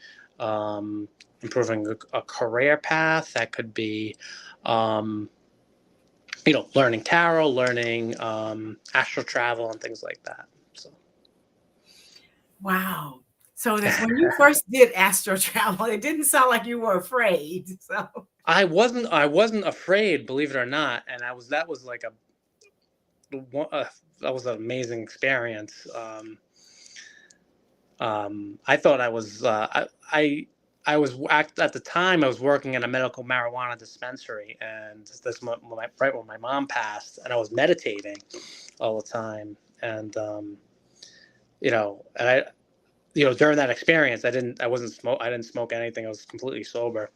S3: improving a career path, that could be, um, learning tarot, learning astral travel and things like that. So
S2: Wow. So that's when you first did astro travel, it didn't sound like you were afraid. So
S3: I wasn't afraid, believe it or not, and that was like that was an amazing experience. I thought I was I was at the time I was working in a medical marijuana dispensary, and this right when my mom passed, and I was meditating all the time, and and during that experience, I didn't smoke anything. I was completely sober.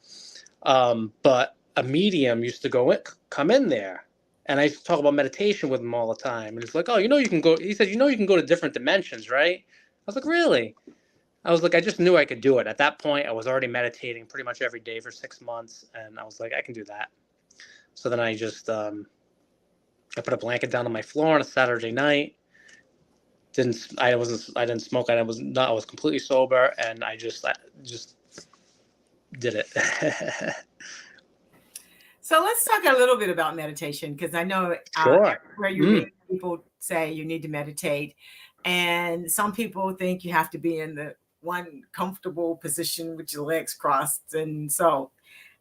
S3: But a medium used to come in there, and I used to talk about meditation with him all the time. And it's like, oh, you can go. He said, you can go to different dimensions, right? I was like, really? I was like, I just knew I could do it. At that point, I was already meditating pretty much every day for 6 months, and I was like, I can do that. So then I just I put a blanket down on my floor on a Saturday night. I didn't smoke. I was completely sober, and I just did it.
S2: So let's talk a little bit about meditation, because I know
S3: Sure.
S2: where you read, people say you need to meditate, and some people think you have to be in the one comfortable position with your legs crossed. And so,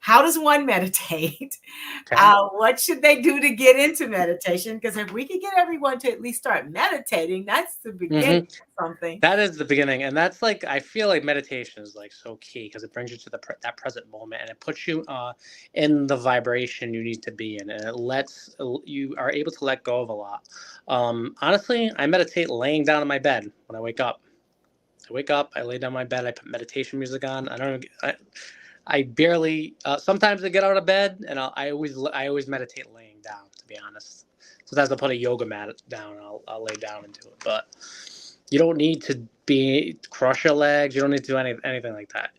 S2: how does one meditate?
S3: Okay.
S2: What should they do to get into meditation? Because if we could get everyone to at least start meditating, that's the beginning of something.
S3: That is the beginning, and that's like, I feel like meditation is like so key, because it brings you to that present moment, and it puts you in the vibration you need to be in, and you are able to let go of a lot. Honestly, I meditate laying down in my bed when I wake up. I lay down in my bed, I put meditation music on. I barely. Sometimes I get out of bed, and I always meditate laying down. To be honest, sometimes I'll put a yoga mat down. And I'll lay down and do it. But you don't need to cross your legs. You don't need to do anything like that.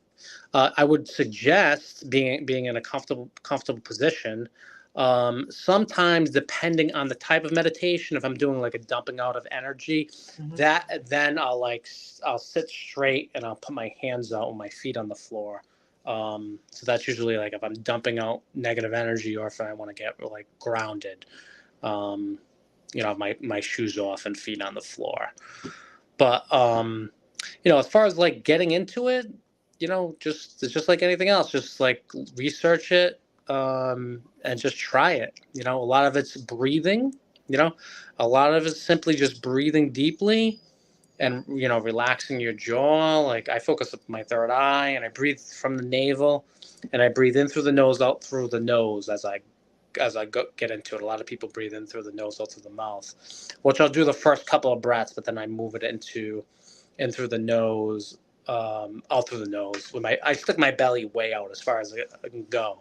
S3: I would suggest being in a comfortable position. Sometimes, depending on the type of meditation, if I'm doing like a dumping out of energy, then I'll sit straight and I'll put my hands out with my feet on the floor. So that's usually like if I'm dumping out negative energy, or if I want to get like grounded, my shoes off and feet on the floor. But as far as like getting into it, it's just like anything else. Just like research it, and just try it. A lot of it's breathing. A lot of it's simply just breathing deeply, and relaxing your jaw. Like, I focus with my third eye, and I breathe from the navel, and I breathe in through the nose, out through the nose as I get into it. A lot of people breathe in through the nose, out through the mouth, which I'll do the first couple of breaths, but then I move it in through the nose, out through the nose. I stick my belly way out as far as I can go,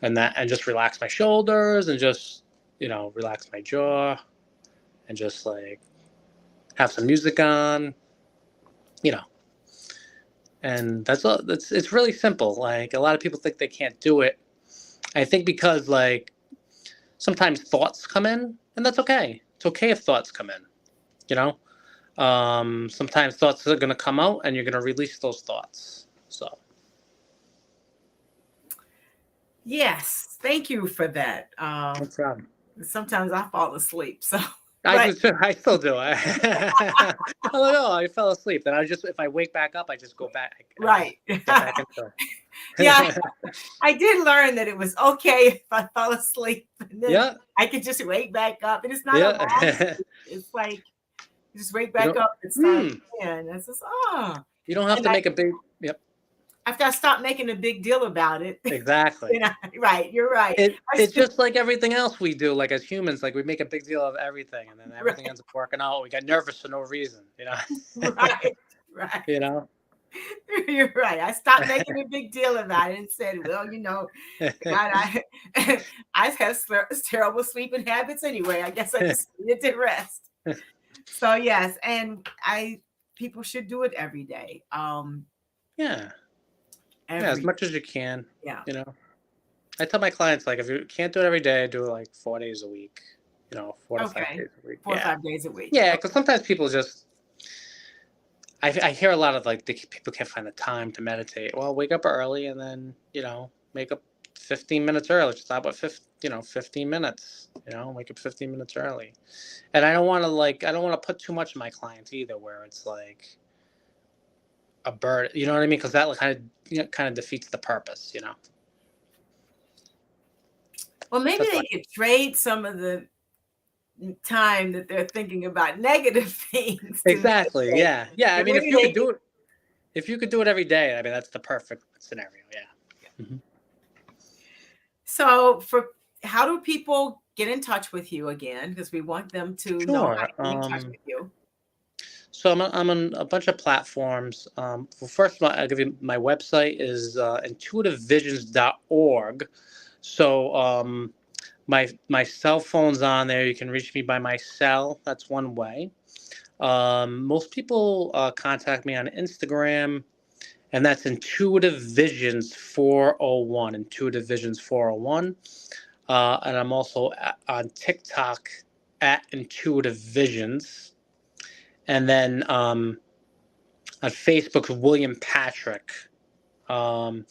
S3: and just relax my shoulders, and just relax my jaw, and just like have some music on, and that's all. It's really simple. Like, a lot of people think they can't do it. I think because like sometimes thoughts come in, and that's okay. It's okay if thoughts come in. Sometimes thoughts are going to come out, and you're going to release those thoughts. So.
S2: Yes, thank you for that.
S3: No problem.
S2: Sometimes I fall asleep, so.
S3: I still do. I'm like, oh, I fell asleep. Then if I wake back up, I just go back.
S2: Right.
S3: Get back into it.
S2: Yeah, I did learn that it was okay if I fell asleep. And then I could just wake back up, and it's not a long sleep. It's like you just wake back up. It's time again. It's just
S3: You don't have to make a big. Yep.
S2: After I stopped making a big deal about it.
S3: Exactly.
S2: Right. You're right.
S3: It's just like everything else we do. Like, as humans, like, we make a big deal of everything, and then everything ends up working out. We get nervous for no reason.
S2: Right. You're right. I stopped making a big deal about it and said, well, God, I have terrible sleeping habits anyway. I guess I just needed to rest. So yes, and people should do it every day.
S3: As much as you can.
S2: Yeah.
S3: I tell my clients, like, if you can't do it every day, do it like 4 days a week. 4 to 5 days a week.
S2: 4 or 5 days a week.
S3: Yeah, because sometimes people just. I hear a lot of like people can't find the time to meditate. Well, wake up early, and then make up 15 minutes early. Just stop at 15 minutes. Wake up 15 minutes early. And I don't want to put too much in my clients either, where it's like a bird. You know what I mean? Because that kind of defeats the purpose.
S2: Well, maybe
S3: That's
S2: they
S3: why.
S2: could trade some of the time that they're thinking about negative things to
S3: Exactly.
S2: meditate.
S3: Yeah. Yeah. I
S2: And
S3: mean,
S2: maybe they could.
S3: if you could do it every day, I mean, that's the perfect scenario. Yeah. Hmm.
S2: So, how do people get in touch with you again? Because we want them to know how
S3: Sure.
S2: to get in touch with you.
S3: So I'm on a bunch of platforms. Well, first of all, I'll give you my website is intuitivevisions.org. So my cell phone's on there. You can reach me by my cell. That's one way. Most people contact me on Instagram, and that's Intuitive Visions 401. Intuitive Visions 401. And I'm also on TikTok at Intuitive Visions. And then on Facebook, William Patrick. On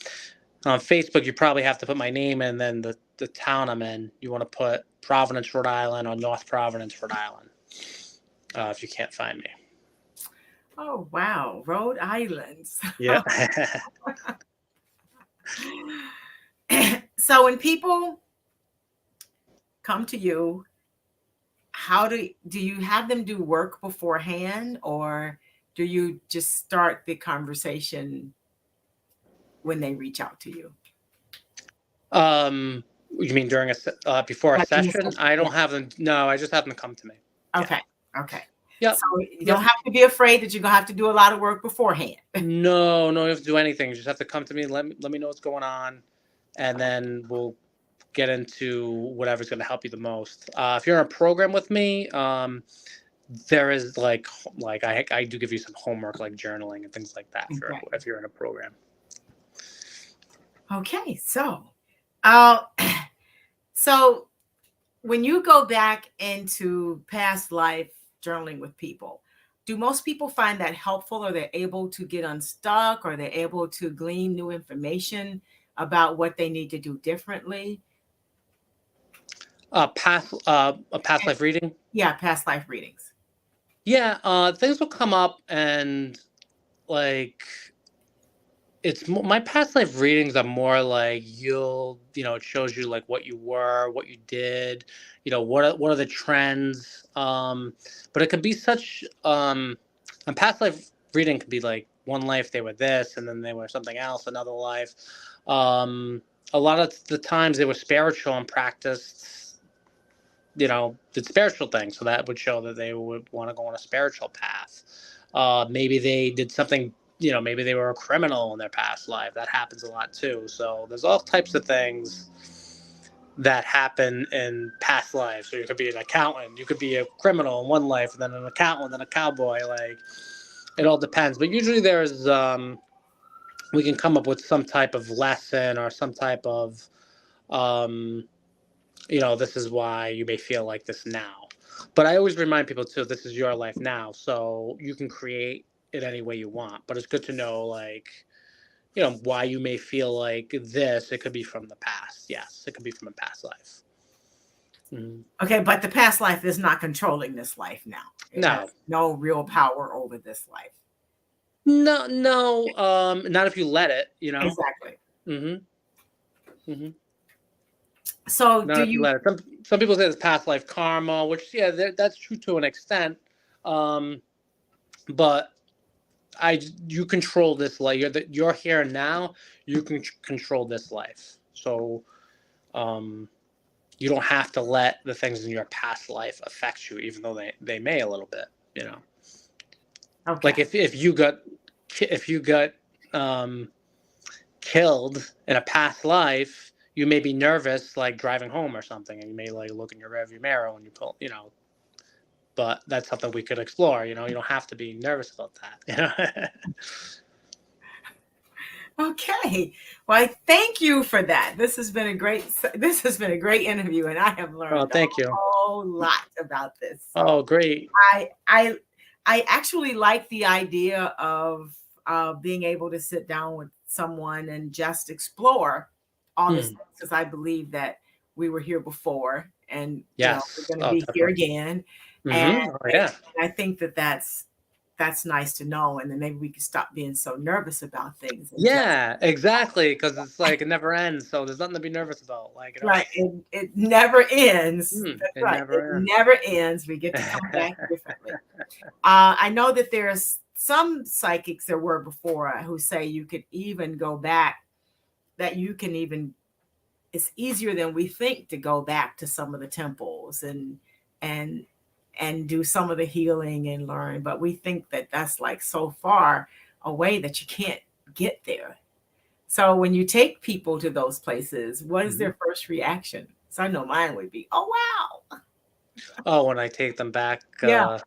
S3: Facebook, you probably have to put my name and then the town I'm in. You want to put Providence, Rhode Island, or North Providence, Rhode Island, if you can't find me.
S2: Oh, wow. Rhode Island.
S3: Yeah.
S2: So when people come to you, how do you have them do work beforehand, or do you just start the conversation when they reach out to you?
S3: You mean during before a
S2: Like in the
S3: session?
S2: session,
S3: I
S2: yeah.
S3: don't have them. No, I just have them come to me.
S2: Okay. Okay.
S3: Yep.
S2: So you
S3: Yep.
S2: don't have to be afraid that you're gonna have to do a lot of work beforehand.
S3: No, you don't have to do anything. You just have to come to me. Let me know what's going on, and then we'll get into whatever's going to help you the most. If you're in a program with me, there is like I do give you some homework, like journaling and things like that if you're in a program.
S2: Okay, so so when you go back into past life journaling with people, do most people find that helpful, or they're able to get unstuck, or they're able to glean new information about what they need to do differently?
S3: A past life reading.
S2: Yeah, past life readings.
S3: Yeah, things will come up, and like my past life readings are more like it shows you like what you were, what you did, what are the trends. But it could be such a past life reading could be like one life they were this, and then they were something else another life. A lot of the times they were spiritual and practiced, did spiritual things, so that would show that they would want to go on a spiritual path. Maybe they did something, maybe they were a criminal in their past life. That happens a lot too. So there's all types of things that happen in past lives. So you could be an accountant, you could be a criminal in one life, and then an accountant, then a cowboy. Like, it all depends. But usually there's we can come up with some type of lesson or some type of this is why you may feel like this now. But I always remind people too, this is your life now, so you can create it any way you want. But it's good to know, like, why you may feel like this. It could be from the past. Yes, it could be from a past life. Mm-hmm.
S2: Okay, but the past life is not controlling this life now. It has no real power over this life.
S3: No, not if you let it.
S2: Exactly.
S3: Mm-hmm. Mm-hmm.
S2: So
S3: not if you let it. Some people say it's past life karma, which that's true to an extent. But you control this life. You're here now. You can control this life. So, you don't have to let the things in your past life affect you, even though they may a little bit.
S2: Okay.
S3: Like if you got killed in a past life, you may be nervous, like driving home or something, and you may like look in your rearview mirror when you pull, But that's something we could explore. You don't have to be nervous about that.
S2: Okay. Well, thank you for that. This has been a great interview, and I have learned
S3: thank you.
S2: a whole lot about this. So
S3: oh, great.
S2: I actually like the idea of being able to sit down with someone and just explore all this,
S3: Mm.
S2: because I believe that we were here before, and we're
S3: Yes.
S2: going to
S3: Oh,
S2: be here
S3: definitely.
S2: again. And,
S3: Mm-hmm. Oh, yeah.
S2: I think that that's nice to know, and then maybe we can stop being so nervous about things and just
S3: Yeah, exactly. Because it's like it never ends, so there's nothing to be nervous about. Like,
S2: right. It never ends. That's
S3: it
S2: right. It
S3: never
S2: never ends. We get to come
S3: ends.
S2: back differently. I know that there's some psychics there were before who say you could even go back, that you can even, it's easier than we think to go back to some of the temples and and do some of the healing and learn, but we think that that's like so far away that you can't get there. So when you take people to those places, what is
S3: Mhm.
S2: their first reaction? So I know mine would be, oh wow.
S3: Oh, when I take them back,
S2: Yeah.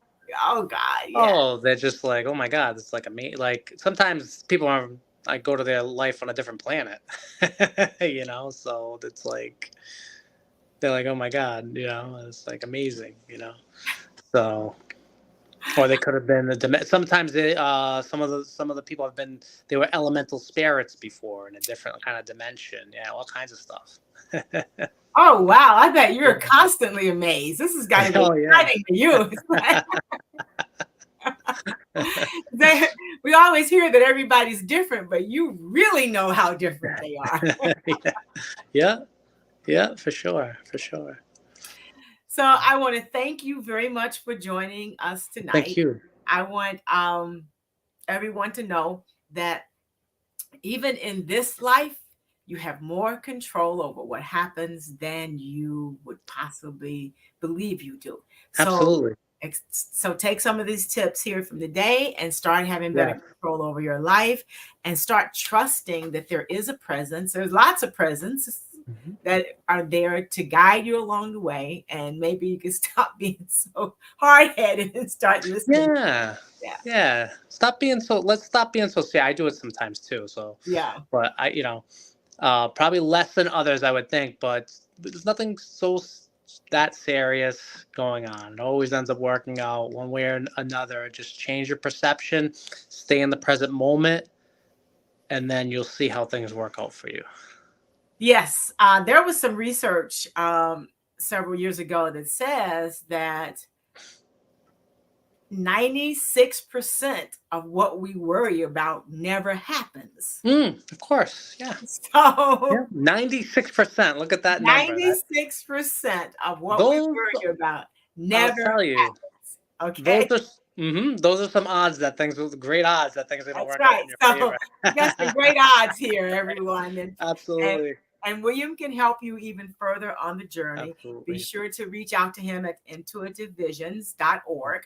S2: Oh God, yeah.
S3: oh, they're just like, oh my God, it's like amazing. Like sometimes people are, I go to their life on a different planet, so it's like, they're like, oh my God, it's like amazing, So, or they could have been sometimes some of the people have been, they were elemental spirits before in a different kind of dimension. Yeah, all kinds of stuff.
S2: Oh wow. I bet you're constantly amazed. This has got to be
S3: Oh yeah.
S2: exciting to you. It's like, they, we always hear that everybody's different, but you really know how different they are.
S3: Yeah. Yeah. Yeah, for sure. For sure.
S2: So I want to thank you very much for joining us
S3: Thank
S2: tonight.
S3: you.
S2: I want everyone to know that even in this life, you have more control over what happens than you would possibly believe you do. So,
S3: Absolutely.
S2: so take some of these tips here from the day and start having better
S3: Yeah.
S2: control over your life, and start trusting that there is a presence. There's lots of presence
S3: Mhm.
S2: that are there to guide you along the way, and maybe you can stop being so hard-headed and start listening.
S3: Yeah.
S2: Yeah.
S3: Yeah. Let's stop being so, I do it sometimes too. So,
S2: Yeah.
S3: but probably less than others, I would think, but there's nothing that serious going on. It always ends up working out one way or another. Just change your perception, stay in the present moment, and then you'll see how things work out for you.
S2: Yes, there was some research several years ago that says that 96% of what we worry about never happens.
S3: Of course. Yeah.
S2: So
S3: Yeah. 96%. Look at that number.
S2: 96% of what we
S3: Those,
S2: worry about
S3: I'll
S2: never
S3: tell you,
S2: happens.
S3: those
S2: Okay.
S3: are those are some odds that things, great odds that things are going to
S2: That's
S3: work out
S2: right.
S3: in your
S2: So
S3: favor.
S2: we got some great odds here, everyone. And
S3: Absolutely.
S2: and William can help you even further on the journey. Be
S3: Absolutely.
S2: sure to reach out to him at intuitivevisions.org.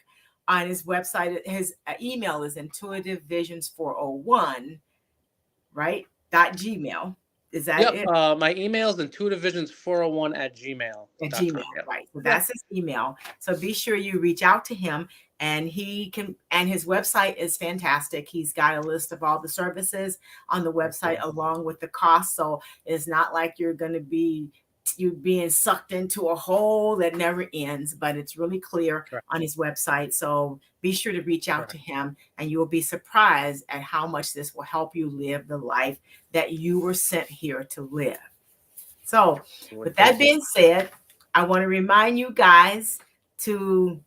S2: On his website, his email is intuitivevisions401, right? .gmail. Is that
S3: Yep.
S2: it?
S3: My email is intuitivevisions401 at
S2: At Gmail,
S3: gmail.com. Yep.
S2: right? So
S3: Yep.
S2: that's his email. So be sure you reach out to him, and he can. And his website is fantastic. He's got a list of all the services on the website along with the cost. So it's not like you're going to be you being sucked into a hole that never ends, but it's really clear
S3: Correct.
S2: on his website. So be sure to reach out
S3: Correct.
S2: to him, and you will be surprised at how much this will help you live the life that you were sent here to live. So, with that being said, I want to remind you guys to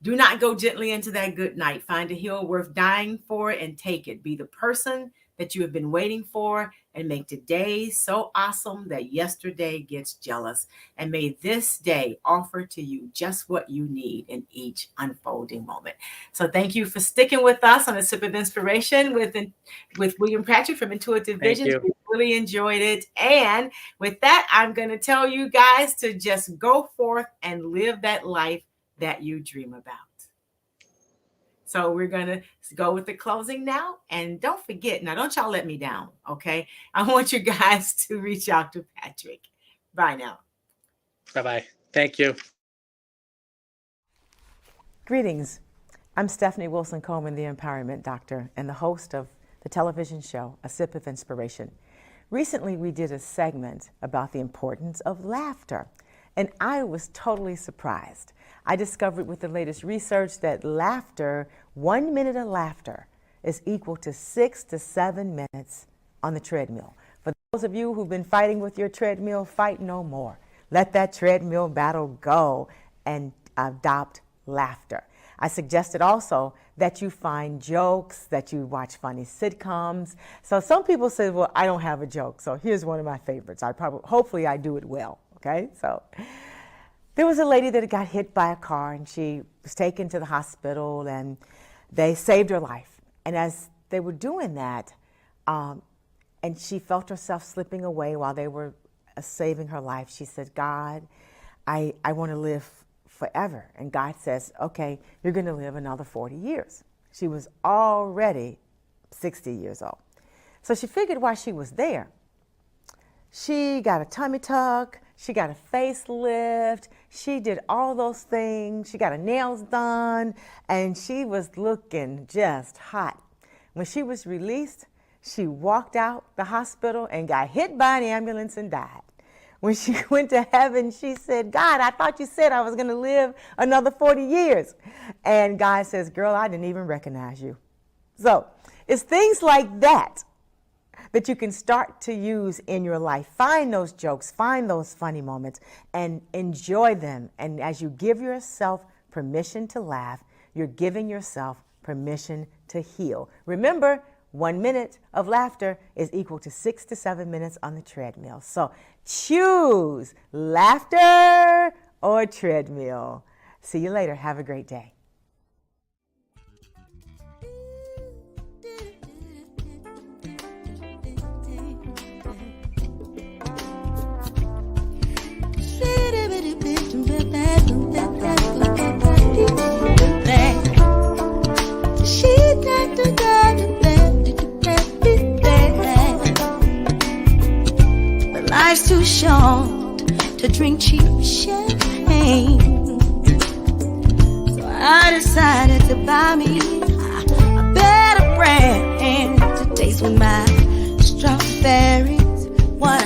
S2: do not go gently into that good night. Find a hill worth dying for and take it. Be the person that you have been waiting for, and make today so awesome that yesterday gets jealous. And may this day offer to you just what you need in each unfolding moment. So thank you for sticking with us on a sip of inspiration with William Patrick from Intuitive
S3: Thank
S2: Visions.
S3: you.
S2: We really enjoyed it. And with that, I'm going to tell you guys to just go forth and live that life that you dream about. So we're going to go with the closing now. And don't forget, now don't y'all let me down, okay? I want you guys to reach out to Patrick. Bye now.
S3: Bye-bye. Thank you.
S4: Greetings. I'm Stephanie Wilson-Coleman, the Empowerment Doctor, and the host of the television show, A Sip of Inspiration. Recently, we did a segment about the importance of laughter, and I was totally surprised. I discovered with the latest research that 1 minute of laughter is equal to 6 to 7 minutes on the treadmill. For those of you who've been fighting with your treadmill, fight no more. Let that treadmill battle go and adopt laughter. I suggested also that you find jokes, that you watch funny sitcoms. So some people say, well, I don't have a joke. So here's one of my favorites. Hopefully I do it well, okay? So there was a lady that got hit by a car, and she was taken to the hospital, and they saved her life. And as they were doing that, and she felt herself slipping away while they were saving her life, she said, God, I want to live forever. And God says, okay, you're going to live another 40 years. She was already 60 years old. So she figured while she was there, she got a tummy tuck, she got a facelift, she did all those things, she got her nails done, and she was looking just hot. When she was released, she walked out the hospital and got hit by an ambulance and died. When she went to heaven, she said, God, I thought you said I was going to live another 40 years. And God says, girl, I didn't even recognize you. So it's things like that that you can start to use in your life. Find those jokes, find those funny moments, and enjoy them. And as you give yourself permission to laugh, you're giving yourself permission to heal. Remember, 1 minute of laughter is equal to 6 to 7 minutes on the treadmill. So choose laughter or treadmill. See you later. Have a great day.
S1: Life's too short to drink cheap champagne, so I decided to buy me a better brand to taste with my strawberries. What